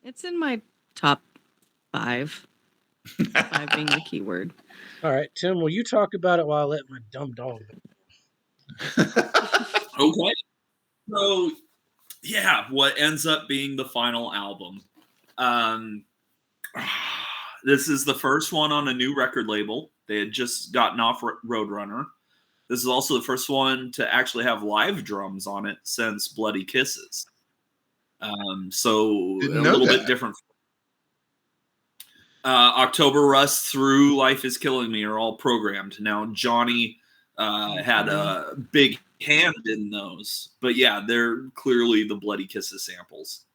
It's in my top 5. 5 being the key word. All right, Tim, will you talk about it while I let my dumb dog know? Okay. So, yeah, what ends up being the final album. This is the first one on a new record label. They had just gotten off Roadrunner. This is also the first one to actually have live drums on it since Bloody Kisses. So Didn't a know little that. bit different. October Rust through Life is Killing Me are all programmed. Now, Johnny had a big hand in those. But yeah, they're clearly the Bloody Kisses samples.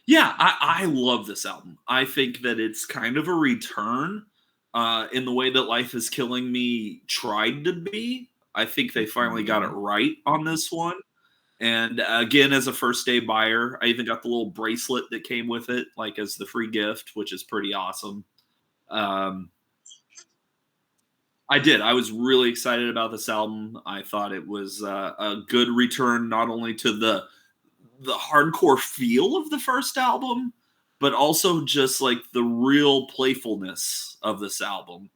Yeah, I love this album. I think that it's kind of a return in the way that Life is Killing Me tried to be. I think they finally got it right on this one. And again, as a first day buyer, I even got the little bracelet that came with it, like as the free gift, which is pretty awesome. I did. I was really excited about this album. I thought it was a good return, not only to the hardcore feel of the first album, but also just like the real playfulness of this album.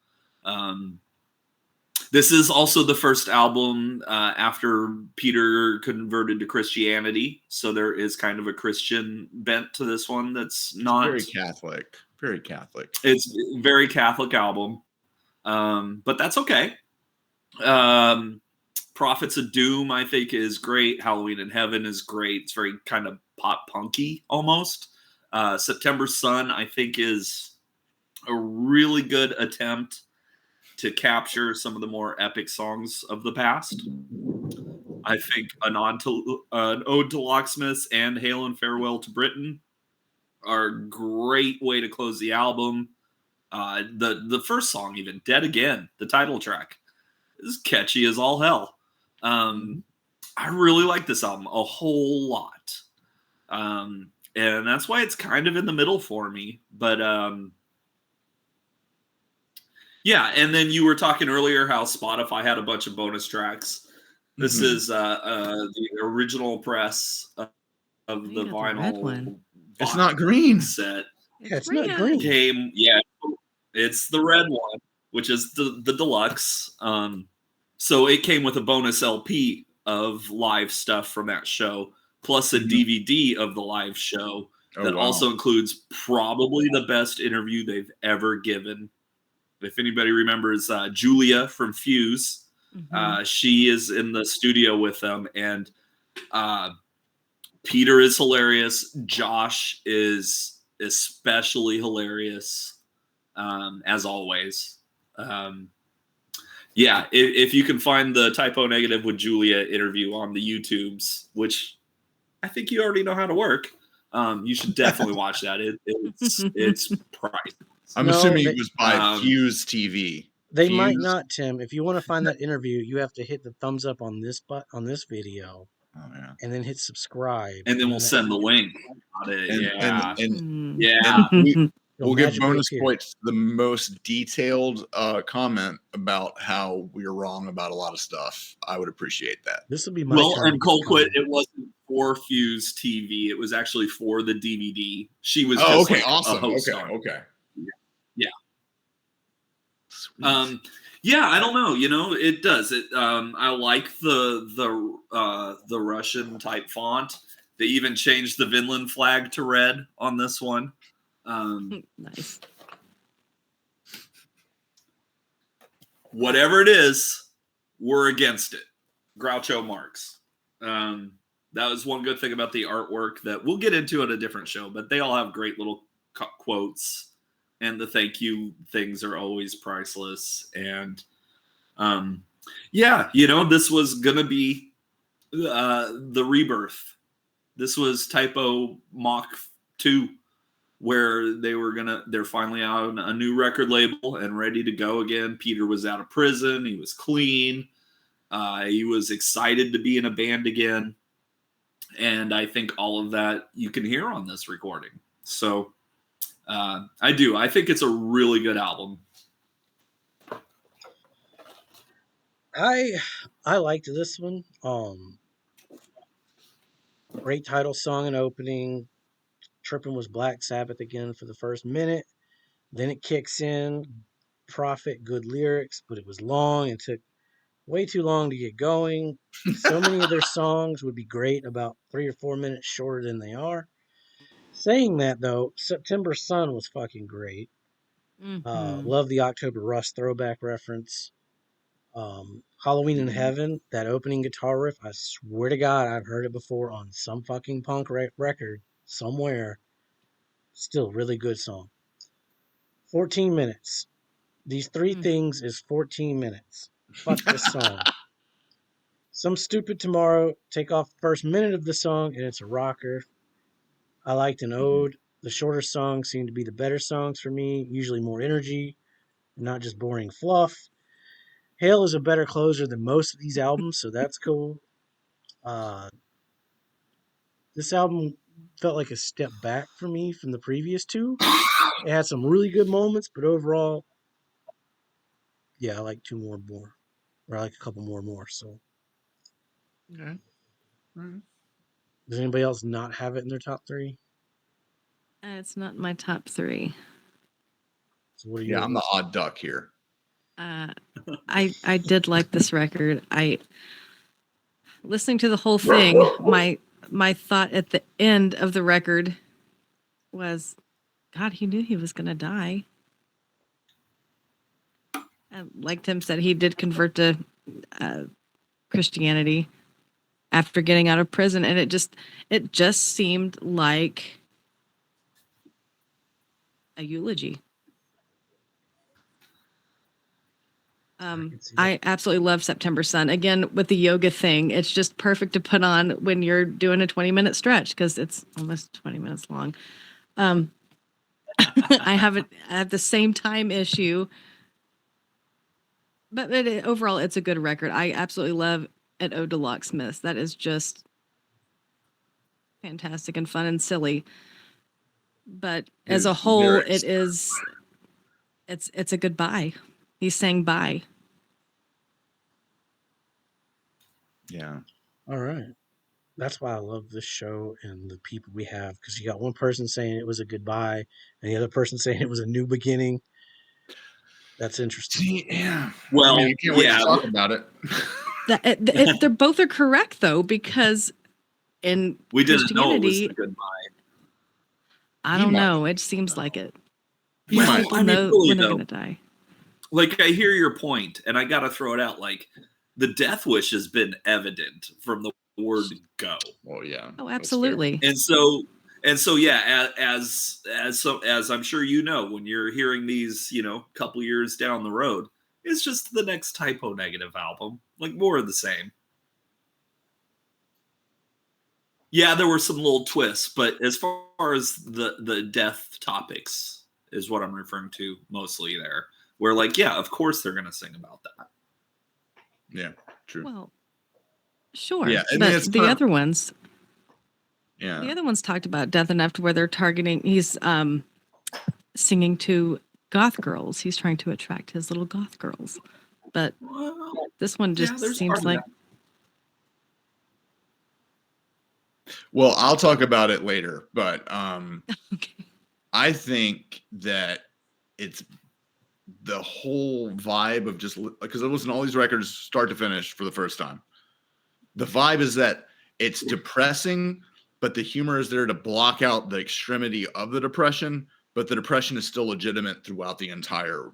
This is also the first album after Peter converted to Christianity, so there is kind of a Christian bent to this one. That's not very Catholic. Very Catholic. It's a very Catholic album, but that's okay. Prophets of Doom, I think, is great. Halloween in Heaven is great. It's very kind of pop punky almost. September Sun, I think, is a really good attempt to capture some of the more epic songs of the past. I think an ode to Locksmiths and Hail and Farewell to Britain are a great way to close the album. The first song, even, Dead Again, the title track, is catchy as all hell. I really like this album a whole lot. And that's why it's kind of in the middle for me. But yeah, and then you were talking earlier how Spotify had a bunch of bonus tracks. This is the original press of the vinyl. It's not green set. Yeah, it's not green. It's the red one, which is the deluxe. So it came with a bonus LP of live stuff from that show, plus a DVD of the live show that also includes probably the best interview they've ever given. If anybody remembers Julia from Fuse, she is in the studio with them, and Peter is hilarious. Josh is especially hilarious, as always. Yeah, if you can find the Typo Negative with Julia interview on the YouTubes, which I think you already know how to work, you should definitely watch that. It's priceless. I'm assuming it was by Fuse TV. They might not, Tim. If you want to find that interview, you have to hit the thumbs up on this video. Oh, yeah. And then hit subscribe. And then we'll send the link. We'll give bonus points to the most detailed comment about how we're wrong about a lot of stuff. I would appreciate that. This will be my turn. And Colquitt, it wasn't for Fuse TV. It was actually for the DVD. She was Oh, just okay, like awesome. a host Okay, star. okay. Yeah. Sweet. Yeah, I don't know. You know, it does. It. I like the Russian type font. They even changed the Vinland flag to red on this one. Nice. Whatever it is, we're against it. Groucho Marx. That was one good thing about the artwork that we'll get into at a different show, but they all have great little quotes, and the thank you things are always priceless. And yeah, you know, this was gonna be the rebirth. This was Typo Mach 2, where they're finally out on a new record label and ready to go again. Peter was out of prison. He was clean. He was excited to be in a band again. And I think all of that you can hear on this recording. So I do. I think it's a really good album. I liked this one. Great title song and opening. Tripping was Black Sabbath again for the first minute. Then it kicks in. Prophet, good lyrics, but it was long and took way too long to get going. So many of their songs would be great about 3 or 4 minutes shorter than they are. Saying that though, September Sun was fucking great. Mhm. Love the October Rust throwback reference. Halloween in Heaven, that opening guitar riff, I swear to God, I've heard it before on some fucking punk record somewhere. Still, really good song. 14 minutes. These three things is 14 minutes. Fuck this song. Some Stupid Tomorrow, take off the first minute of the song, and it's a rocker. I liked an ode. The shorter songs seem to be the better songs for me, usually more energy, and not just boring fluff. Hail is a better closer than most of these albums, so that's cool. Uh, this album felt like a step back for me from the previous two. It had some really good moments, but overall, yeah, I like two more, or I like a couple more. So, Okay. All right. does anybody else not have it in their top three? It's not my top 3. So, what are Yeah, yours? I'm the odd duck here. I did like this record. I listening to the whole thing, my thought at the end of the record was, God, he knew he was going to die. And like Tim said, he did convert to Christianity after getting out of prison, and it just seemed like a eulogy. I absolutely love September Sun. Again, with the yoga thing, it's just perfect to put on when you're doing a 20-minute stretch because it's almost 20 minutes long. I have the same time issue, but overall, it's a good record. I absolutely love an Ode to Locksmiths. That is just fantastic and fun and silly. But as a His whole, lyrics. it's a goodbye. He's saying bye. Yeah. All right. That's why I love this show and the people we have, because you got one person saying it was a goodbye and the other person saying it was a new beginning. That's interesting. See, yeah. Well, I mean, I can't wait yeah, to talk about it. They're both are correct though, because in we didn't know it was Christianity, a goodbye. I He don't might. know. It seems like it. He These might. people I mean, know really, when they're though, going to die. like I hear your point, and I gotta throw it out. Like the death wish has been evident from the word go. Well, yeah. Oh, that's absolutely. And so yeah, as I'm sure you know, when you're hearing these, you know, couple years down the road, it's just the next Typo Negative album, like more of the same. Yeah, there were some little twists, but as far as the death topics is what I'm referring to mostly there, where like, yeah, of course they're gonna sing about that. Yeah, true. Well, sure. Yeah, I mean, but it's the not- other ones, Yeah. the other ones talked about death enough to where they're targeting. He's singing to goth girls. He's trying to attract his little goth girls. But Well, this one just there's seems part of like that. Well, I'll talk about it later, but Okay. I think that it's the whole vibe of just because I listened to all these records start to finish for the first time. The vibe is that it's depressing, but the humor is there to block out the extremity of the depression, but the depression is still legitimate throughout the entire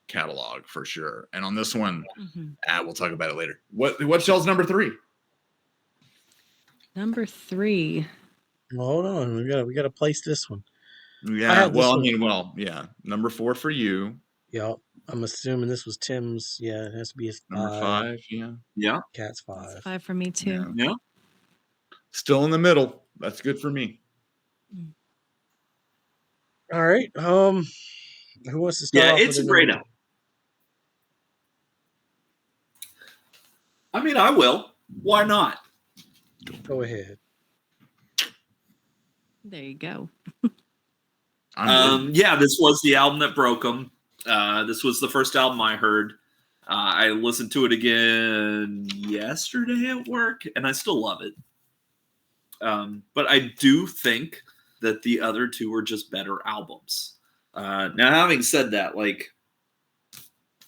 catalog for sure. And on this one, Mhm. we'll talk about it later. What's y'all's number 3? Number 3. Hold on, we gotta place this one. Yeah, had this well, I one. mean, yeah. Number 4 for you. Yep. I'm assuming this was Tim's. Yeah, it has to be his Number 5, yeah. Yeah. Cat's That's 5. 5 for me too. Yeah. Still in the middle. That's good for me. All right. Who wants to start Yeah, off it's with a the great number? album. I mean, I will. Why not? Go ahead. There you go. I'm ready. Yeah, this was the album that broke them. This was the first album I heard. I listened to it again yesterday at work, and I still love it. But I do think that the other two are just better albums. Now, having said that, like,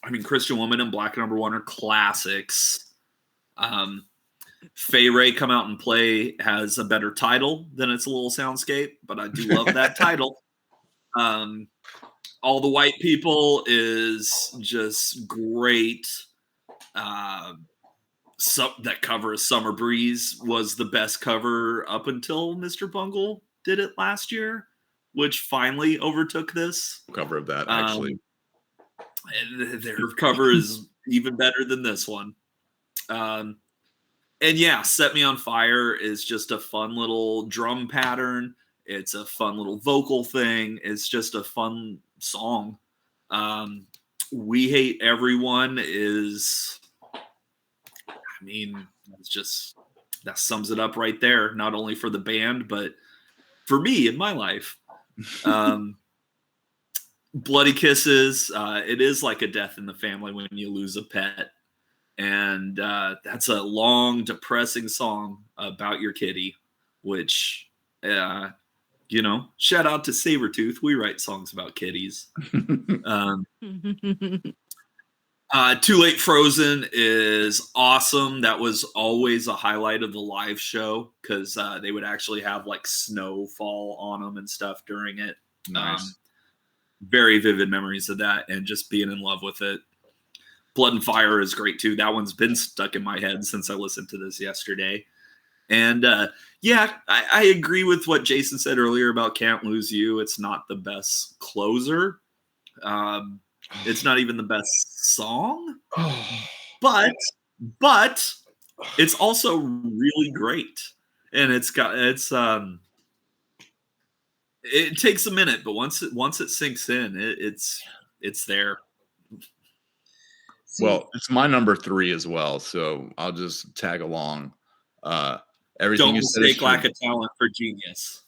I mean, Christian Woman and Black Number One are classics. Fay Ray Come Out and Play has a better title than It's a Little Soundscape, but I do love that title. All the White People is just great. That cover of Summer Breeze was the best cover up until Mr. Bungle did it last year, which finally overtook this. Cover of that, actually. Their cover is even better than this one. And yeah, Set Me on Fire is just a fun little drum pattern. It's a fun little vocal thing. It's just a fun song. We Hate Everyone is, I mean, it's just, that sums it up right there, not only for the band, but for me in my life. Bloody Kisses, it is like a death in the family when you lose a pet. And that's a long, depressing song about your kitty, which, shout out to Sabretooth. We write songs about kitties. Too Late Frozen is awesome. That was always a highlight of the live show because they would actually have like snow fall on them and stuff during it. Nice. Very vivid memories of that and just being in love with it. Blood and Fire is great too. That one's been stuck in my head since I listened to this yesterday. And I agree with what Jason said earlier about Can't Lose You. It's not the best closer. It's not even the best song, but it's also really great. And it takes a minute, but once it sinks in, it's there. Well, it's my number 3 as well, so I'll just tag along. Everything Don't you said is mistake true. lack of talent for genius.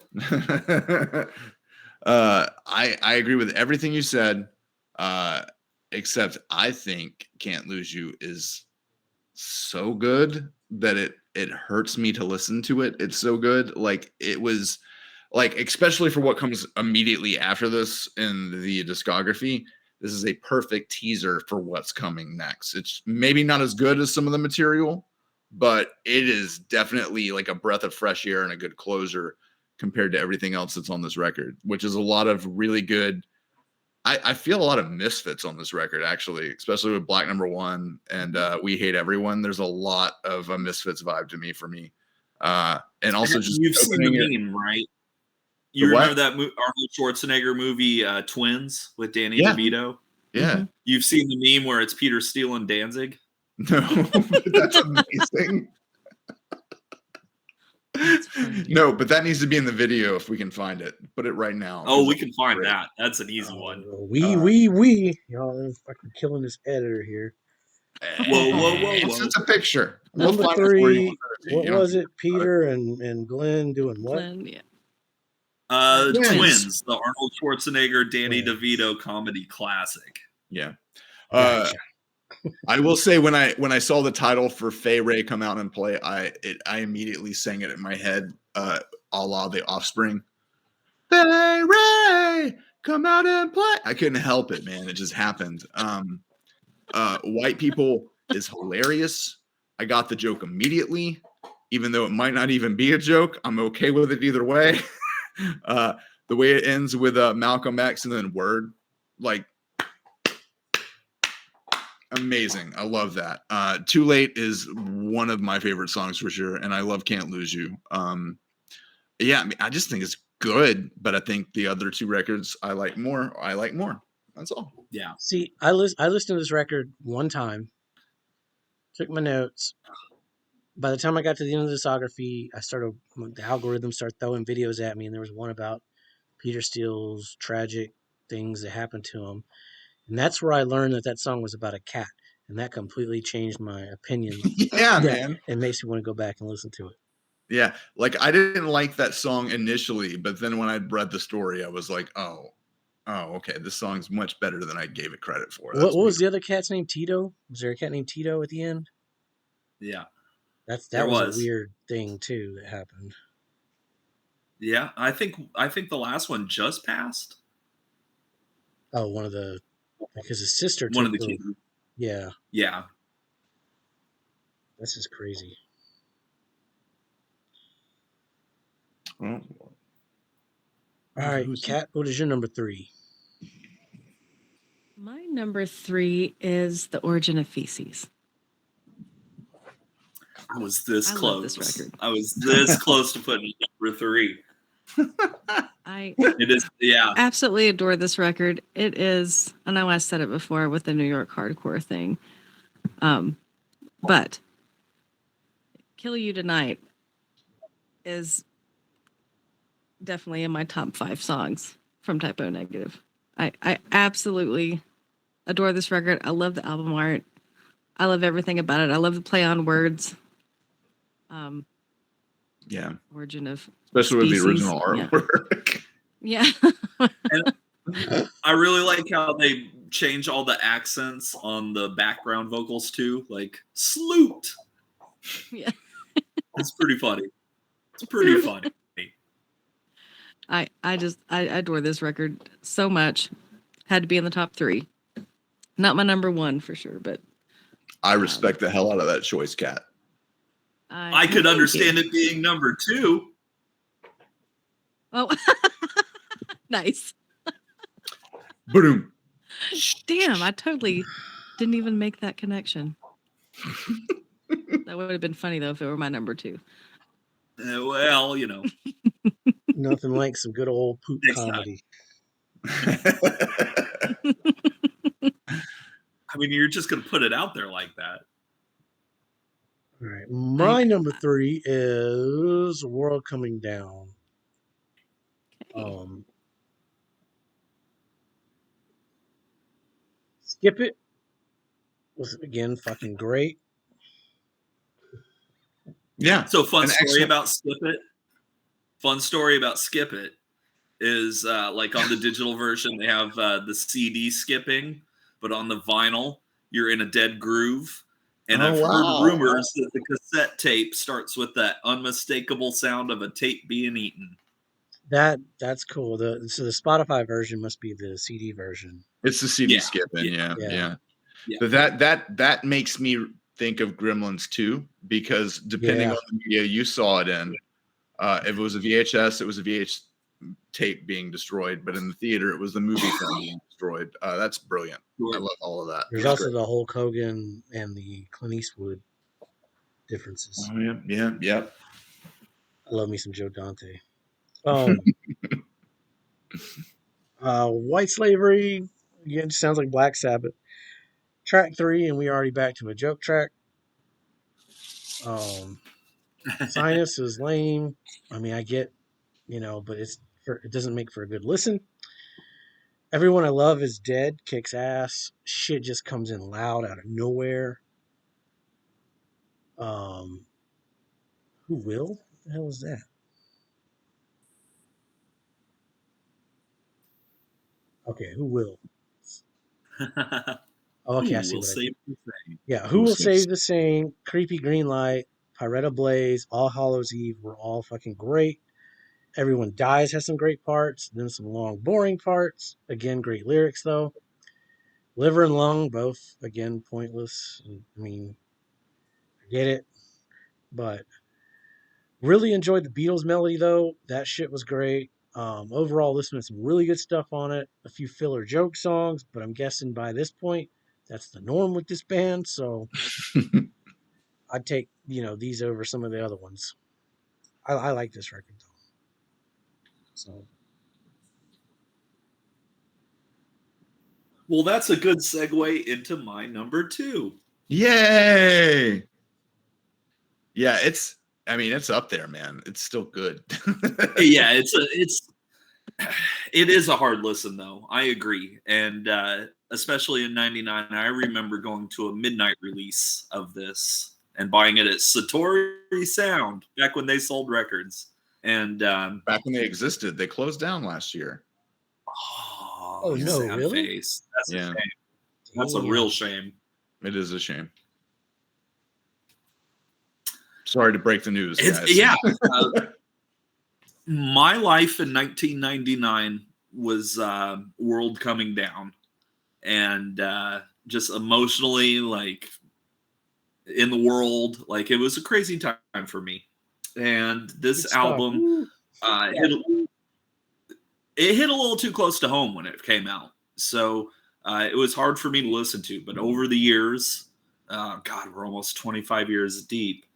I agree with everything you said, except I think Can't Lose You is so good that it hurts me to listen to it. It's so good. Like it was like, especially for what comes immediately after this in the discography, this is a perfect teaser for what's coming next. It's maybe not as good as some of the material, but it is definitely like a breath of fresh air and a good closer compared to everything else that's on this record, which is a lot of really good. I feel a lot of misfits on this record, actually, especially with Black Number One and We Hate Everyone. There's a lot of a Misfits vibe to me, for me. And also just you've seen the meme, right? You remember that Arnold Schwarzenegger movie, Twins, with Danny DeVito? Yeah. Mhm. You've seen the meme where it's Peter Steele and Danzig? No, that's amazing. No, but that needs to be in the video if we can find it. Put it right now. Oh, we can find that. That's an easy one. We. Y'all fucking killing this editor here. Whoa. It's just a picture. Number find it for you. 3. What was it? Peter and Glenn doing what? Glenn, yeah. Twins, the Arnold Schwarzenegger, Danny Twins. DeVito comedy classic. Yeah. Gotcha. I will say when I saw the title for Fay Ray Come Out and Play, I immediately sang it in my head a la The Offspring. Hey Ray, come out and play. I couldn't help it, man. It just happened. White People is hilarious. I got the joke immediately, even though it might not even be a joke. I'm okay with it either way. The way it ends with Malcolm X and then Word, like, amazing. I love that. Too Late is one of my favorite songs for sure, and I love Can't Lose You. Yeah, I mean, I just think it's good, but I think the other two records I like more. That's all. Yeah. See, I listened to this record one time, took my notes. By the time I got to the end of the discography, the algorithm started throwing videos at me, and there was one about Peter Steele's tragic things that happened to him. And that's where I learned that song was about a cat. And that completely changed my opinion. Yeah, man. It makes me want to go back and listen to it. Yeah, like I didn't like that song initially, but then when I read the story, I was like, oh, okay, this song's much better than I gave it credit for. What was the other cat's name? Tito? Was there a cat named Tito at the end? Yeah. That was a weird thing too that happened. Yeah, I think the last one just passed. Oh, because his sister took One of the kids. Yeah. Yeah. That's just crazy. Oh. All right, Kat, what is your number 3? My number 3 is The Origin of Feces. I was this I close. love this record. I was this close to putting it number 3. It is, yeah. Absolutely adore this record. It is, I know I said it before with the New York hardcore thing, but Kill You Tonight is definitely in my top 5 songs from Type O Negative. I absolutely adore this record. I love the album art. I love everything about it. I love the play on words. Yeah. Origin of Especially Species. with the original artwork. Yeah. And I really like how they change all the accents on the background vocals too, like Sloot. Yeah. It's pretty funny. It's pretty funny. I adore this record so much. Had to be in the top 3. Not my number 1 for sure, but I respect the hell out of that choice, Kat. I could understand it being number 2. Oh, nice. Boom. Damn, I totally didn't even make that connection. That would have been funny though if it were my number 2. Well, you know. Nothing like some good old poop comedy. I mean, you're just going to put it out there like that. All right. My number 3 is World Coming Down. Okay. Skip It was, again, fucking great. Yeah. So fun story about Skip It. Fun story about Skip It is like on the digital version, they have the CD skipping, but on the vinyl, you're in a dead groove. And I've heard rumors that the cassette tape starts with that unmistakable sound of a tape being eaten. That's cool. So the Spotify version must be the CD version. It's the CD skipping, yeah. But that makes me think of Gremlins 2, because depending on the media you saw it in, if it was a VHS, it was a VH tape being destroyed, but in the theater, it was the movie film being destroyed. That's brilliant. I love all of that. There's also the Hulk Hogan and the Clint Eastwood differences. Oh, yeah. I love me some Joe Dante. White Slavery, again, sounds like Black Sabbath. Track 3, and we already back to a joke track. Sinus is lame. I mean, I get, but it doesn't make for a good listen. Everyone I Love Is Dead kicks ass. Shit just comes in loud out of nowhere. Who Will? What the hell is that? Okay, Who Will? Oh, okay, I see what I did. Yeah, Who Will Save the Sane? Creepy Green Light. Pyretta Blaze, All Hallows Eve were all fucking great. Everyone Dies has some great parts, then some long, boring parts. Again, great lyrics though. Liver and Lung, both again pointless. I mean, I get it, but really enjoyed the Beatles melody though. That shit was great. Overall, listening to some really good stuff on it. A few filler joke songs, but I'm guessing by this point, that's the norm with this band. So I'd take these over some of the other ones. I like this record though. So Well, that's a good segue into my number 2. Yay! Yeah, it's up there, man. It's still good. Yeah, it is a hard listen though. I agree. And especially in 99, I remember going to a midnight release of this and buying it at Satori Sound back when they sold records. And back when they existed, they closed down last year. Oh no, really? Face. That's a shame. That's Damn. a real shame. It is a shame. Sorry to break the news, guys. Yeah. My life in 1999 was world coming down, and just emotionally, like in the world, like it was a crazy time for me. And this album, it hit a little too close to home when it came out, so it was hard for me to listen to. But over the years, God, we're almost 25 years deep.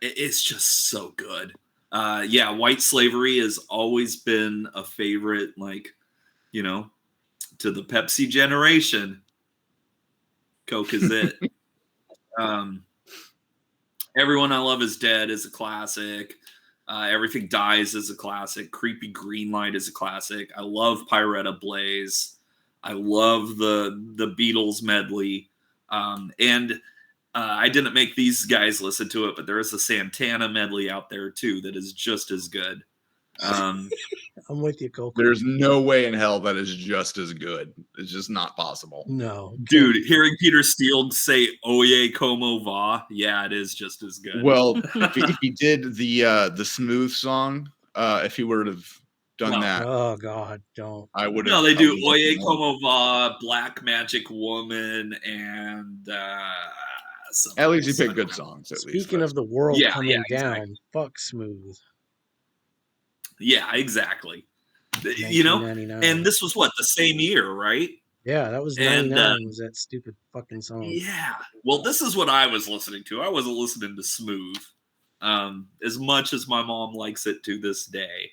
It's just so good. Yeah, White Slavery has always been a favorite, like, to the Pepsi generation. Coke is it. Everyone I Love Is Dead is a classic. Everything Dies is a classic. Creepy Green Light is a classic. I love Pyretta Blaze. I love the Beatles medley. And I didn't make these guys listen to it, but there is a Santana medley out there too that is just as good. I'm with you, Coco. There's no way in hell that is just as good. It's just not possible. No. Dude, hearing Peter Steele say Oye Como Va, yeah, it is just as good. Well, if he did the Smooth song, if he would have done that. Oh God, don't. I would have. No, they do Oye Como Va, Black Magic Woman, and at least he picked good songs. Speaking of the world coming down, exactly. Fuck Smooth. Yeah, exactly. And this was what, the same year, right? Yeah, that was 99. Was that stupid fucking song? Yeah. Well, this is what I was listening to. I wasn't listening to Smooth, as much as my mom likes it to this day.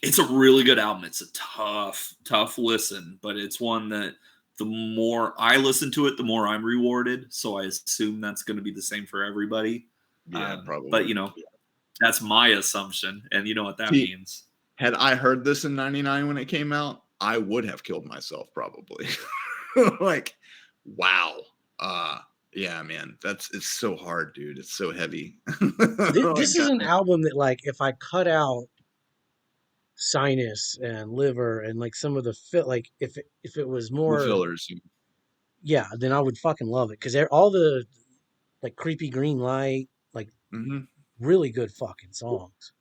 It's a really good album. It's a tough listen, but it's one that the more I listen to it, the more I'm rewarded. So I assume that's going to be the same for everybody. Yeah, probably. But that's my assumption, and you know what that means. Had I heard this in 99 when it came out, I would have killed myself probably. Like, wow. Yeah, man, it's so hard, dude. It's so heavy. This is an album that, like, if I cut out Sinus and Liver and like some of the like if it was more fillers, yeah, then I would fucking love it because all the like Creepy Green Light, like really good fucking songs.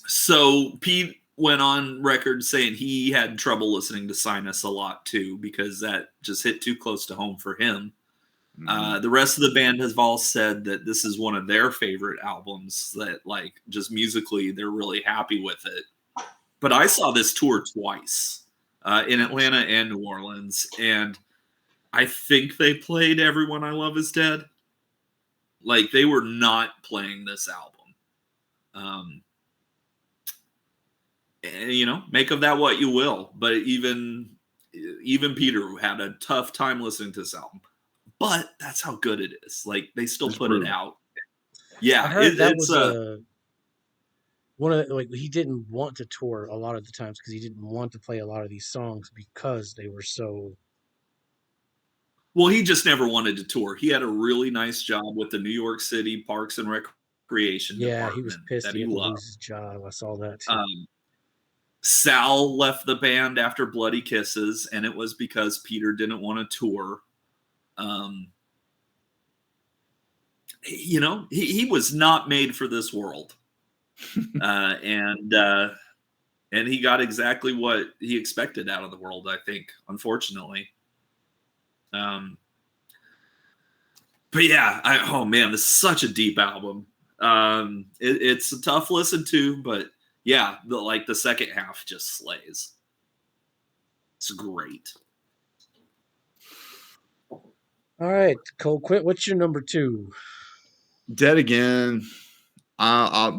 So Pete went on record saying he had trouble listening to Sinus a lot too because that just hit too close to home for him. The rest of the band have all said that this is one of their favorite albums, that like just musically they're really happy with it. But I saw this tour twice in Atlanta and New Orleans, and I think they played Everyone I Love Is Dead. Like, they were not playing this album. And, make of that what you will. But even Peter had a tough time listening to this album. But that's how good it is. Like, they still put it out. Yeah, I heard that was one of the, like, he didn't want to tour a lot of the times because he didn't want to play a lot of these songs because they were so. Well, he just never wanted to tour. He had a really nice job with the New York City Parks and Recreation Department. Yeah, he was pissed he had to lose his job. I saw that too. Sal left the band after Bloody Kisses, and it was because Peter didn't want to tour. He was not made for this world. And he got exactly what he expected out of the world, I think, unfortunately. But yeah, oh man, this is such a deep album. It's a tough listen to, but yeah, the second half just slays. It's great. All right, Cold Quit, what's your number 2? Dead Again.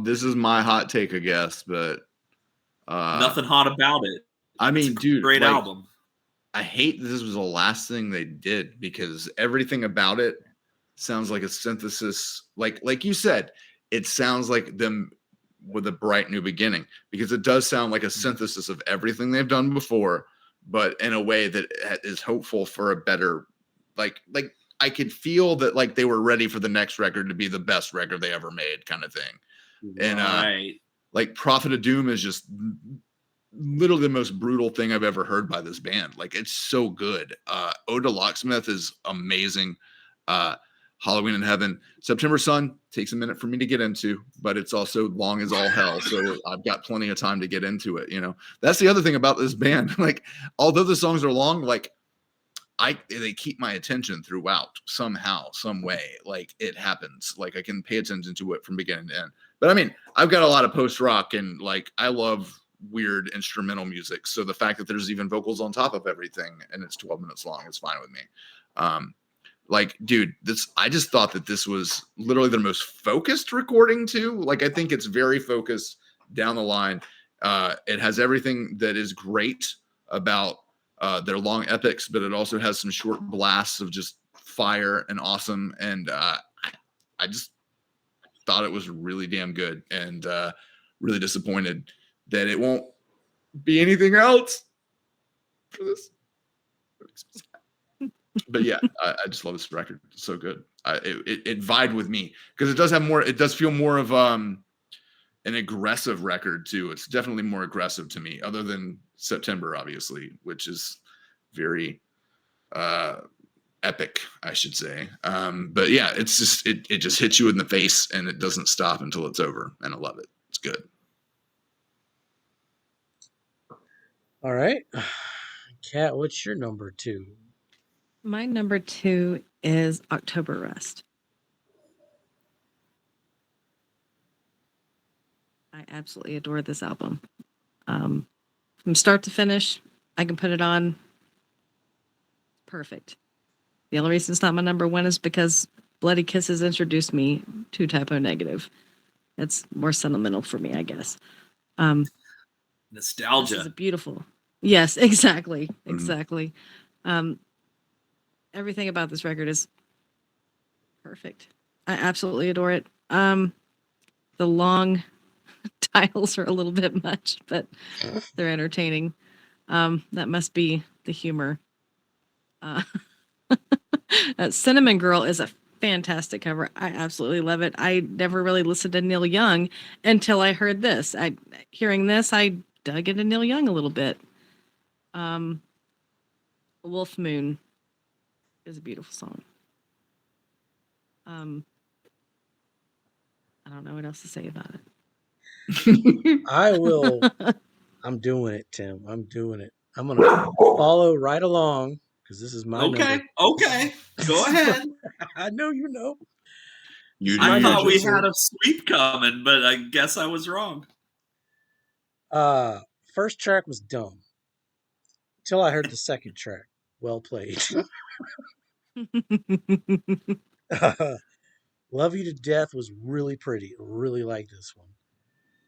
This is my hot take, I guess, but nothing hot about it. I mean, dude, great album. I hate this was the last thing they did because everything about it sounds like a synthesis. Like you said, it sounds like them with a bright new beginning because it does sound like a synthesis of everything they've done before, but in a way that is hopeful for a better, like I could feel that like they were ready for the next record to be the best record they ever made, kind of thing. And like Prophet of Doom is just literally the most brutal thing I've ever heard by this band. Like it's so good. Ode to Locksmith is amazing. Halloween in Heaven. September Sun takes a minute for me to get into, but it's also long as all hell. So I've got plenty of time to get into it. You know, that's the other thing about this band. Like, although the songs are long, like they keep my attention throughout somehow, some way. Like it happens. Like I can pay attention to it from beginning to end. But I mean, I've got a lot of post rock and like I love weird instrumental music. So the fact that there's even vocals on top of everything and it's 12 minutes long is fine with me. Like, dude, I just thought that this was literally their most focused recording too. Like, I think it's very focused down the line. It has everything that is great about their long epics, but it also has some short blasts of just fire and awesome. And I just thought it was really damn good and really disappointed that it won't be anything else for this. But yeah, I just love this record. It's so good. It vibed with me because it does have more. It does feel more of an aggressive record too. It's definitely more aggressive to me, other than September, obviously, which is very epic, I should say. But yeah, it's just it just hits you in the face and it doesn't stop until it's over, and I love it. It's good. All right, Kat, what's your number 2? My number 2 is October Rest. I absolutely adore this album. From start to finish, I can put it on. Perfect. The only reason it's not my number 1 is because Bloody Kisses introduced me to Typo Negative. It's more sentimental for me, I guess. Nostalgia. This is beautiful. Yes, exactly. Exactly. Everything about this record is perfect. I absolutely adore it. The long titles are a little bit much, but they're entertaining. That must be the humor. Cinnamon Girl is a fantastic cover. I absolutely love it. I never really listened to Neil Young until I heard this. Hearing this, I dug into Neil Young a little bit. Wolf Moon is a beautiful song. I don't know what else to say about it. I will. I'm doing it, Tim. I'm doing it. I'm going to follow right along because this is my number. Okay. Go ahead. I know you know. I thought we had a sweep coming, but I guess I was wrong. First track was dumb. Till I heard the second track. Well played. Love You to Death was really pretty. Really like this one.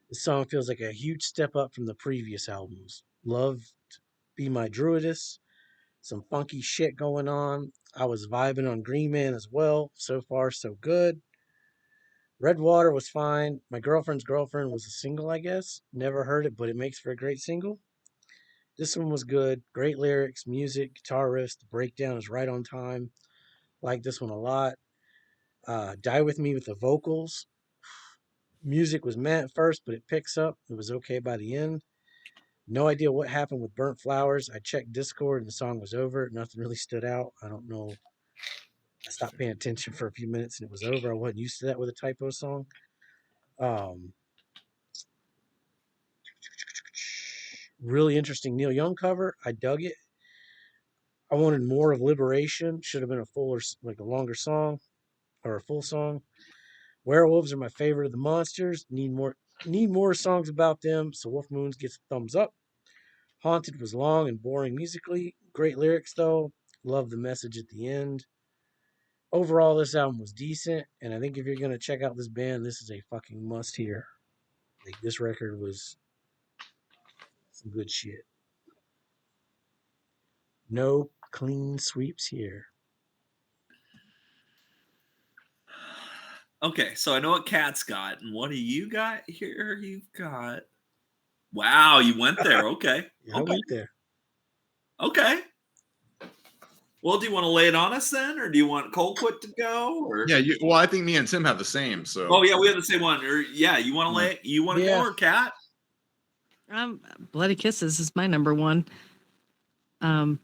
The song feels like a huge step up from the previous albums. Loved Be My Druidess. Some funky shit going on. I was vibing on Green Man as well. So far, so good. Red Water was fine. My Girlfriend's Girlfriend was a single, I guess. Never heard it, but it makes for a great single. This one was good. Great lyrics, music, guitar riffs. The breakdown is right on time. Like this one a lot. Die With Me with the vocals. Music was meh at first, but it picks up. It was okay by the end. No idea what happened with Burnt Flowers. I checked Discord and the song was over. Nothing really stood out. I don't know. I stopped paying attention for a few minutes and it was over. I wasn't used to that with a typo song. Really interesting Neil Young cover. I dug it. I wanted more of Liberation. Should have been a fuller, like a longer song or a full song. Werewolves are my favorite of the monsters. Need more songs about them. So Wolf Moons gets a thumbs up. Haunted was long and boring musically. Great lyrics though. Love the message at the end. Overall, this album was decent, and I think if you're gonna check out this band, this is a fucking must hear. Like this record was some good shit. No clean sweeps here. Okay, so I know what Cat's got, and what do you got here? You've got. Wow, you went there. Okay. Yeah, I went there. Okay. Well, do you want to lay it on us then, or do you want Colquitt to go? Or Yeah, well, I think me and Tim have the same. So. Oh yeah, we have the same one. Or yeah, you want to lay? You want to go or Cat? Bloody Kisses is my number one. I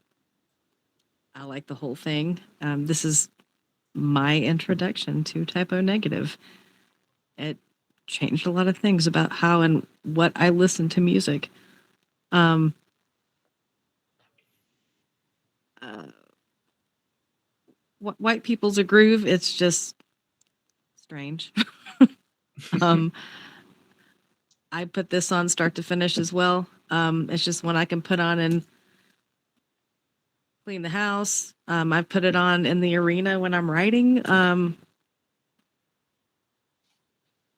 like the whole thing. This is my introduction to Typo Negative. It changed a lot of things about how and what I listen to music. White People's a Groove, it's just strange. I put this on start to finish as well. It's just one I can put on and clean the house. I put it on in the arena when I'm writing.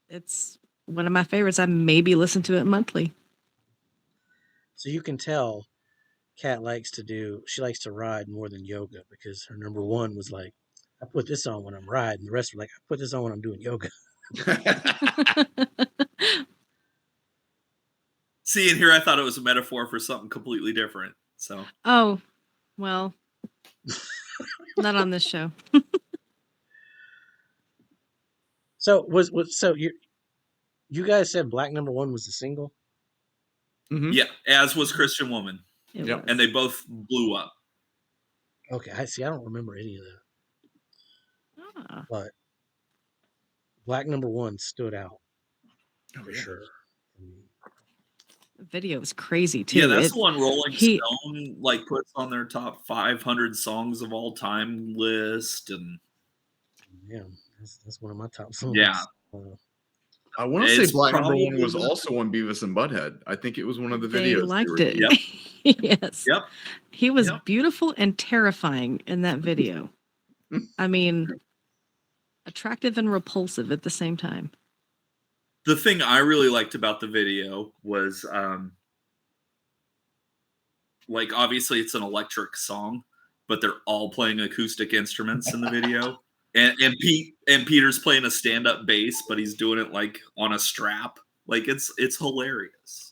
It's one of my favorites. I maybe listen to it monthly. So you can tell Kat likes to ride more than yoga because her number one was like, I put this on when I'm riding. The rest were like, I put this on when I'm doing yoga. See, and here I thought it was a metaphor for something completely different. So. Oh, well, not on this show. So you guys said Black Number One was the single? Mm-hmm. Yeah, as was Christian Woman. Yep. And they both blew up. Okay, I don't remember any of that. But Black Number One stood out for sure. The video was crazy too. Yeah, that's the one Rolling Stone like puts on their top 500 songs of all time list, and yeah, that's one of my top songs. Yeah. I want to say Black Number One was also on Beavis and Butthead. I think it was one of the videos. They liked it. Yep. Yes. Yep. He was beautiful and terrifying in that video. I mean, attractive and repulsive at the same time. The thing I really liked about the video was, like, obviously it's an electric song, but they're all playing acoustic instruments in the video. And Peter's playing a stand-up bass, but he's doing it like on a strap. Like it's hilarious.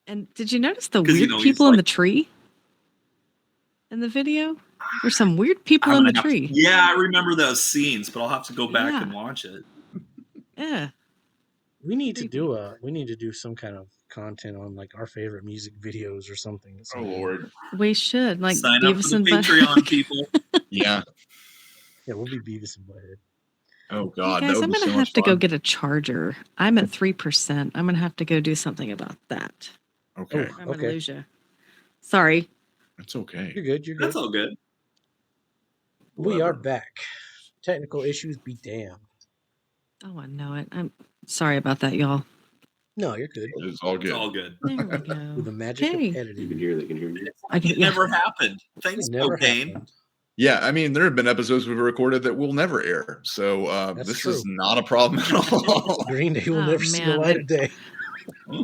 And did you notice the weird people in the tree in the video? There's some weird people in the tree. Yeah, I remember those scenes, but I'll have to go back and watch it. Yeah. We need to do some kind of content on like our favorite music videos or something. Oh Lord. We should like sign up for the Patreon people. Yeah. Yeah, we'll be Beavis and Butthead. Oh God, guys, I'm gonna have to go get a charger. I'm at 3%. I'm gonna have to go do something about that. Okay. I'm gonna lose you. Sorry. That's okay. You're good. That's all good. We are back. Technical issues be damned. Oh, I know it. I'm sorry about that, y'all. No, you're good. It's all good. It's all good. There we go. With the magic of editing. They can hear me. It never happened. Thanks, Cocaine. Happened. Yeah, I mean, there have been episodes we've recorded that will never air. So this is not a problem at all. Green Day will never see the light of day.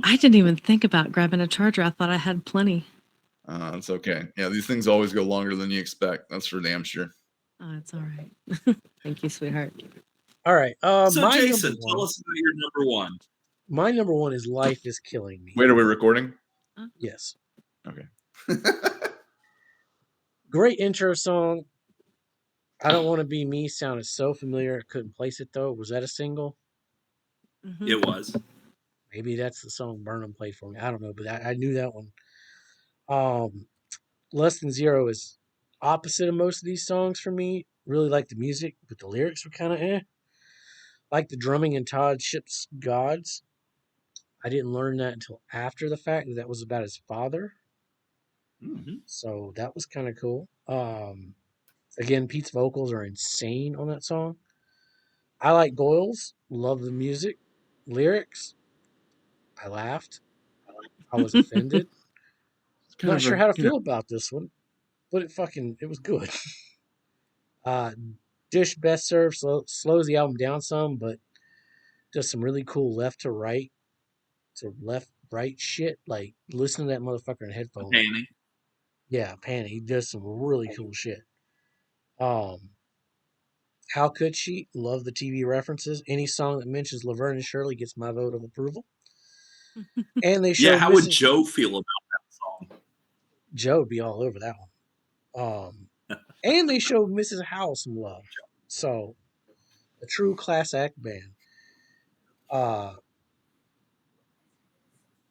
I didn't even think about grabbing a charger. I thought I had plenty. It's okay. Yeah, these things always go longer than you expect. That's for damn sure. Oh, it's all right. Thank you, sweetheart. All right. So, Jason, tell us about your number one. My number one is Life is Killing Me. Wait, are we recording? Yes. Okay. Great intro song. I Don't Want to Be Me sounded so familiar. I couldn't place it though. Was that a single? It was. Maybe that's the song Burnham played for me. I don't know, but I knew that one. Um, Less Than Zero is opposite of most of these songs for me. Really like the music, but the lyrics were kind of eh. Like the drumming in Todd Ship's Gods. I didn't learn that until after the fact that was about his father. Mm-hmm. So that was kind of cool. Again, Pete's vocals are insane on that song. I like Goils. Love the music. Lyrics. I laughed. I was offended. It's kind Not of sure a, how to you know, feel about this one, but it was good. Dish Best Served slows the album down some, but does some really cool left to right to left right shit. Like listen to that motherfucker in A headphones. panning. Yeah, Pan. He does some really cool shit. Um, How Could She? Love the TV references. Any song that mentions Laverne and Shirley gets my vote of approval. And they Yeah, showed how would Mrs. Joe feel about that song? Joe would be all over that one. And they showed Mrs. Howell some love. So a true class act band. Uh,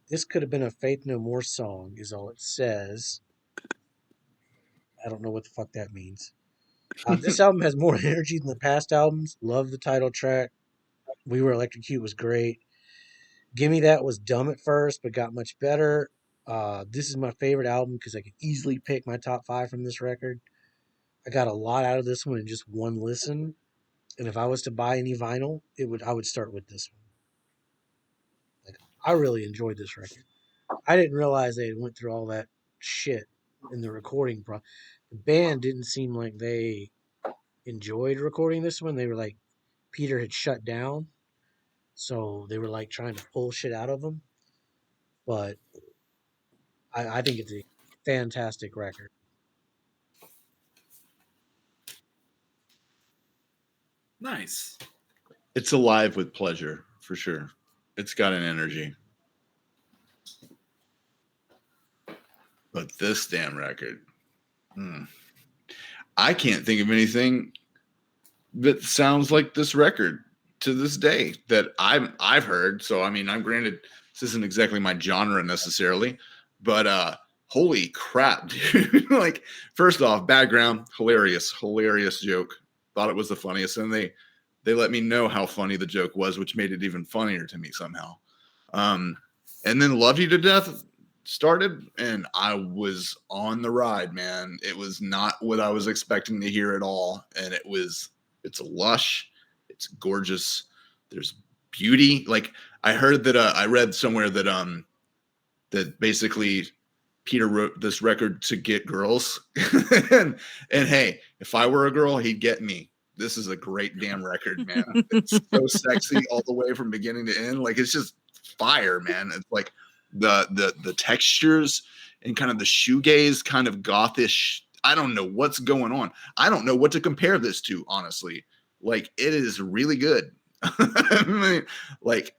this could have been a Faith No More song, is all it says. I don't know what the fuck that means. This album has more energy than the past albums. Love the title track. We Were Electrocute was great. Gimme That was dumb at first, but got much better. This is my favorite album because I could easily pick my top 5 from this record. I got a lot out of this one in just one listen. And if I was to buy any vinyl, I would start with this one. Like I really enjoyed this record. I didn't realize they went through all that shit in the recording The band didn't seem like they enjoyed recording this one. They were like Peter had shut down, so they were like trying to pull shit out of him. But I think it's a fantastic record. Nice. it's alive with pleasure for sure. It's got an energy. But this damn record, I can't think of anything that sounds like this record to this day that I've heard. So I mean, I'm granted this isn't exactly my genre necessarily, but holy crap, dude. Like, first off, background, hilarious joke. Thought it was the funniest, and they let me know how funny the joke was, which made it even funnier to me somehow. And then Love You to Death started, and I was on the ride, man. It was not what I was expecting to hear at all, and it's lush, it's gorgeous, there's beauty. Like, I heard that I read somewhere that basically Peter wrote this record to get girls. and hey, if I were a girl, he'd get me. This is a great damn record, man. It's so sexy all the way from beginning to end. Like, it's just fire, man. It's like the textures and kind of the shoegaze, kind of gothish. I don't know what's going on. I don't know what to compare this to, honestly. Like, it is really good. I mean, like,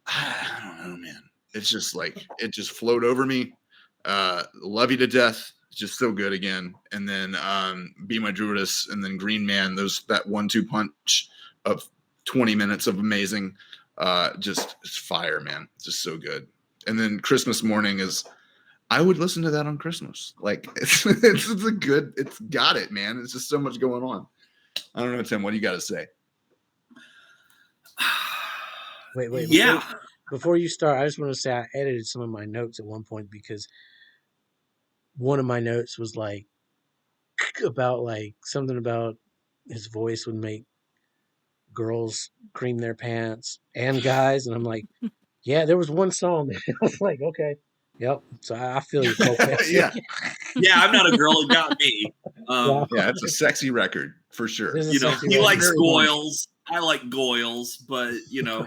I don't know, man. It's just like it just flowed over me. Love You to Death, just so good again. And then Be My Druidess, and then Green Man. That 1-2 punch of 20 minutes of amazing. Just it's fire, man. It's just so good. And then Christmas Morning I would listen to that on Christmas. Like it's it's got it, man. It's just so much going on. I don't know, Tim. What do you got to say? Wait. Yeah. Before you start, I just want to say I edited some of my notes at one point because one of my notes was like about like something about his voice would make girls cream their pants and guys, and I'm like, yeah, there was one song that I was like, okay, yep. So I feel you, Pope. Yeah. Yeah, I'm not a girl. It got me. Yeah, it's a sexy record for sure. This is You know, sexy he record. likes Very much. Goils. I like Goils, but you know,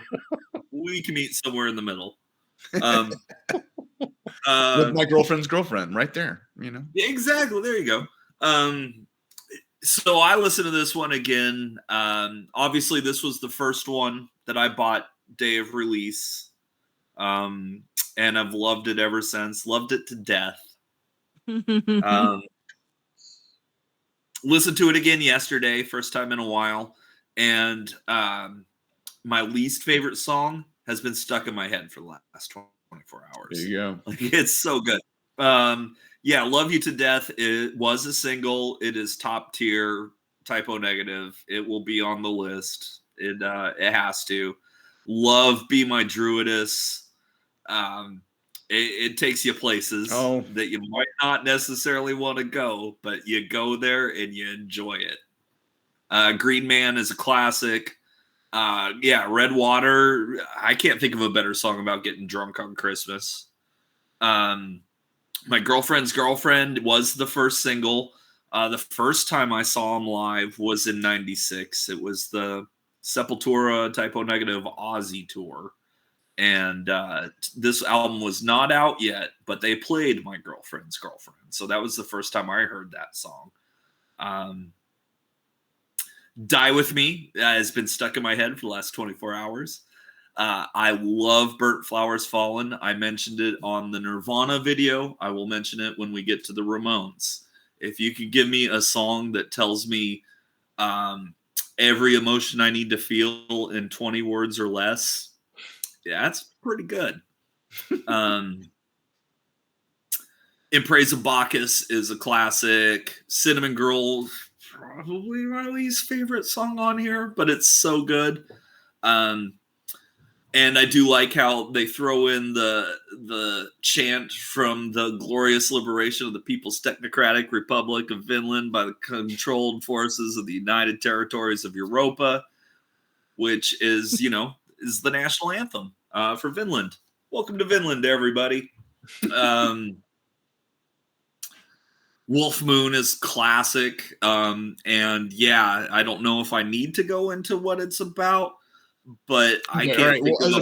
we can meet somewhere in the middle. With my girlfriend's girlfriend, right there. You know. Exactly. There you go. So I listened to this one again. Obviously, this was the first one that I bought day of release, and I've loved it ever since. Loved it to death. Listened to it again yesterday, first time in a while, and my least favorite song has been stuck in my head for the last 24 hours. There you go. Like, it's so good. Yeah, Love You to Death. It was a single. It is top tier. Typo Negative. It will be on the list. It has to. Love Be My Druidess. It takes you places that you might not necessarily want to go, but you go there and you enjoy it. Green Man is a classic. Yeah, Red Water. I can't think of a better song about getting drunk on Christmas. My Girlfriend's Girlfriend was the first single. The first time I saw him live was in '96. It was the Sepultura Typo Negative Aussie tour. And this album was not out yet, but they played My Girlfriend's Girlfriend. So that was the first time I heard that song. Die With Me has been stuck in my head for the last 24 hours. I love Burnt Flowers Fallen. I mentioned it on the Nirvana video. I will mention it when we get to the Ramones. If you could give me a song that tells me every emotion I need to feel in 20 words or less, yeah, that's pretty good. In Praise of Bacchus is a classic. Cinnamon Girl, probably my least favorite song on here, but it's so good. And I do like how they throw in the chant from the glorious liberation of the People's Technocratic Republic of Finland by the controlled forces of the United Territories of Europa, which is, is the national anthem for Finland. Welcome to Finland, everybody. Wolf Moon is classic. And yeah, I don't know if I need to go into what it's about, but I can't. Right. Well, as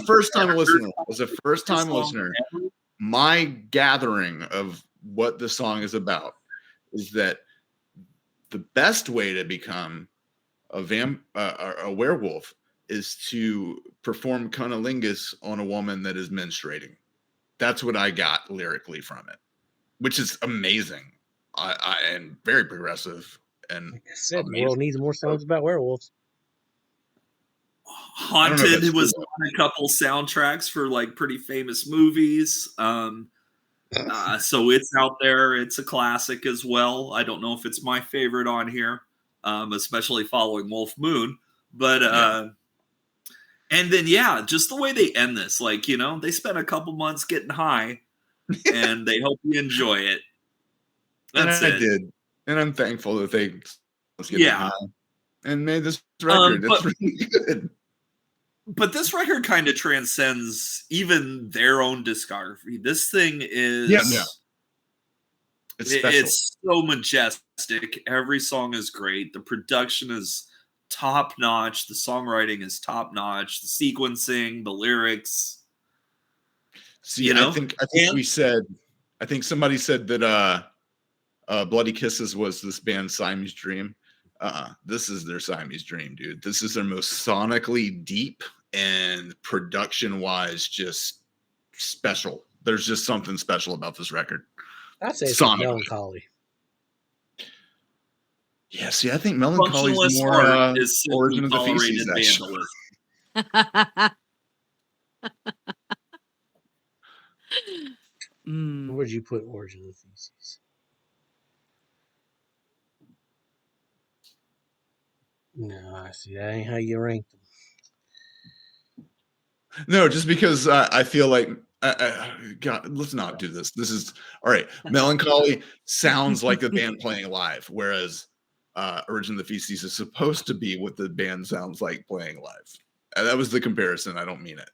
a first-time listener, my gathering of what the song is about is that the best way to become a werewolf is to perform cunnilingus on a woman that is menstruating. That's what I got lyrically from it, which is amazing. I and very progressive. And like I said, the world needs more songs about werewolves. Haunted was on a couple soundtracks for like pretty famous movies. So it's out there. It's a classic as well. I don't know if it's my favorite on here, especially following Wolf Moon. But and then just the way they end this, like, they spent a couple months getting high, and they hope you enjoy it. That's I did, and I'm thankful that they was getting high and made this record. It's really good. But this record kind of transcends even their own discography. This thing is It's special. It's so majestic. Every song is great. The production is top notch. The songwriting is top notch. The sequencing, the lyrics. See, I think somebody said that Bloody Kisses was this band's Siamese Dream. This is their Siamese Dream, dude. This is their most sonically deep and production-wise just special. There's just something special about this record. I'd say it's like Melancholy. Yeah, see, I think Melancholy is more Origin of the Feces, actually. Where'd you put Origin of the Feces? No, I see. That ain't how you rank them. No, just because I feel like, God, let's not do this. This is all right. Melancholy sounds like the band playing live, whereas Origin of the Feces is supposed to be what the band sounds like playing live. That was the comparison. I don't mean it.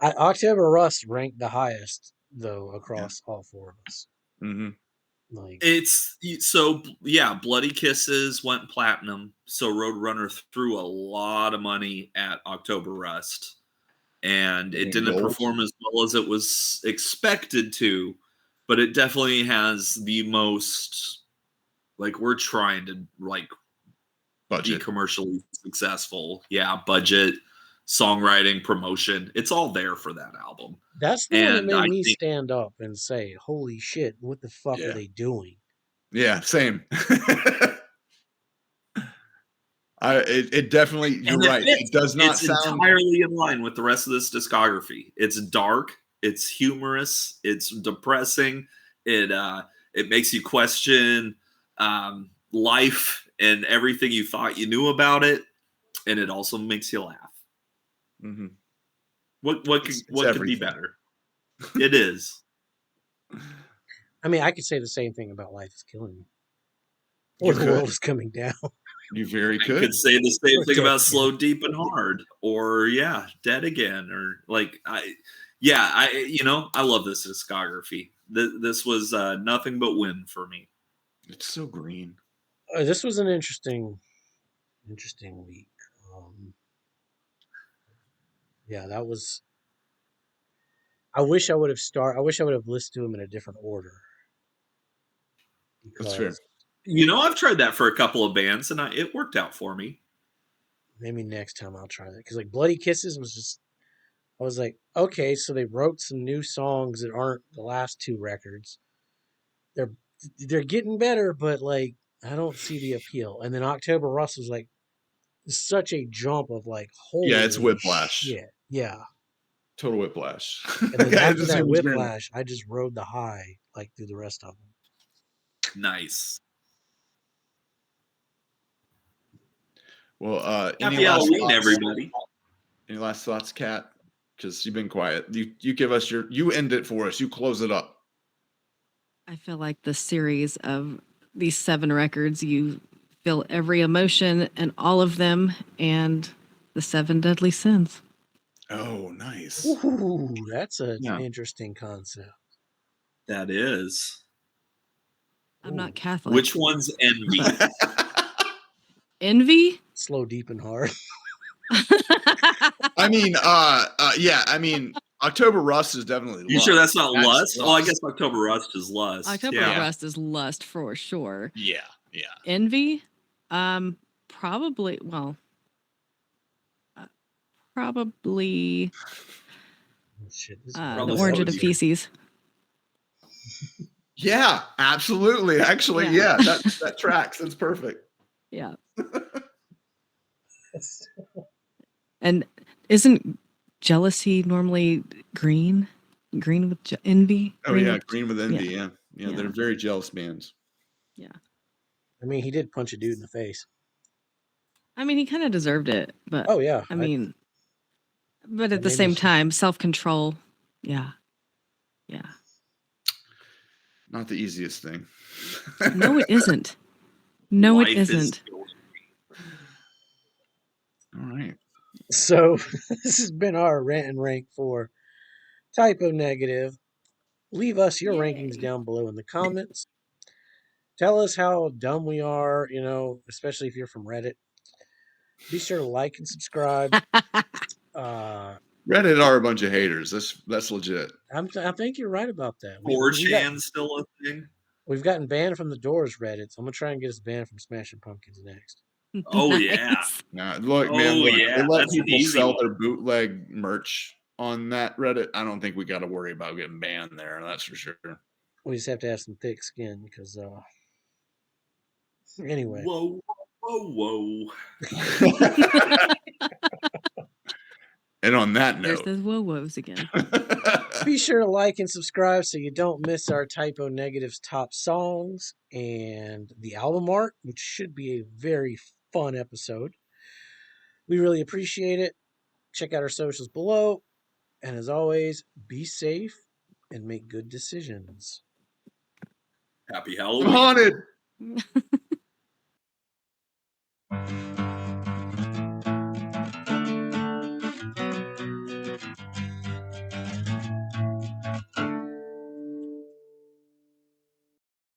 October Rust ranked the highest, though, across all four of us. Mm-hmm. Bloody Kisses went platinum. So Roadrunner threw a lot of money at October Rust, and it didn't perform as well as it was expected to, but it definitely has the most, like, we're trying to be commercially successful. Yeah, budget, songwriting, promotion. It's all there for that album. That's the one that made me stand up and say, holy shit, what the fuck are they doing? Yeah, same. It definitely, you're And right. It does not it's sound entirely in line with the rest of this discography. It's dark, it's humorous, it's depressing. It makes you question life and everything you thought you knew about it, and it also makes you laugh. Mm-hmm. What It's could be better? It is. I mean, I could say the same thing about Life is Killing Me. Or You The could. World is Coming Down. You very I could. could say the same Or thing Dead about Again. Slow, Deep, and Hard, or Dead Again, or I love this discography. This was nothing but win for me. It's so green. This was an interesting week. Yeah, that was. I wish I would have listened to him in a different order. That's fair. Because I've tried that for a couple of bands, and it worked out for me. maybe next time I'll try that. Because like Bloody Kisses was just, I was like, okay, so they wrote some new songs that aren't the last two records. They're getting better, but like I don't see the appeal. And then October Rust was like such a jump of like, holy Yeah, it's whiplash. shit. Yeah. Total whiplash. And then Yeah, it after just that seems whiplash, I just rode the high like through the rest of them. Nice. Well, Happy Halloween, everybody. Any last thoughts, Kat? Because you've been quiet. You give us you end it for us. You close it up. I feel like the series of these 7 records, you feel every emotion and all of them, and the 7 deadly sins. Oh, nice. Ooh, that's an Yeah. interesting concept. That is. I'm not Ooh. Catholic. Which one's Envy? Envy? Slow, Deep, and Hard. I mean, yeah. I mean, October Rust is definitely. You Lust. sure that's not That's Lust? Oh, I Lust. guess October Rust is Lust. October yeah. Rust is lust for sure. Yeah. Envy? Probably, well, probably Oh, shit, this the Probably Origin so, of yeah. Feces. Yeah, absolutely. Actually, Yeah. that tracks. That's perfect. Yeah. And isn't jealousy normally green? Green with envy? Oh Green yeah, with, Green with Envy. yeah. Yeah, they're very jealous bands. Yeah. I mean, he did punch a dude in the face. I mean, he kind of deserved it, but Oh yeah. I mean, but at that the made same me- time, self-control. Yeah. Yeah. Not the easiest thing. No, it isn't. No, Life it is isn't. All right. So this has been our rant and rank for Typo Negative. Leave us your rankings Yay. down below in the comments. Tell us how dumb we are, especially if you're from Reddit. Be sure to like and subscribe. Reddit are a bunch of haters. That's legit. I think you're right about that. 4chan still a thing? We've gotten banned from the Doors Reddit, so I'm gonna try and get us banned from Smashing Pumpkins next. Oh, Nice. yeah. Nah, look, Oh, man, look, yeah, they let that's an people easy sell one. their bootleg merch on that Reddit. I don't think we got to worry about getting banned there. That's for sure. We just have to have some thick skin because anyway. Whoa, whoa, whoa. And on that There's note, those whoa-wows again. Be sure to like and subscribe so you don't miss our Typo Negative's top songs and the album art, which should be a very fun episode. We really appreciate it. Check out our socials below. And as always, be safe and make good decisions. Happy I'm Halloween. haunted.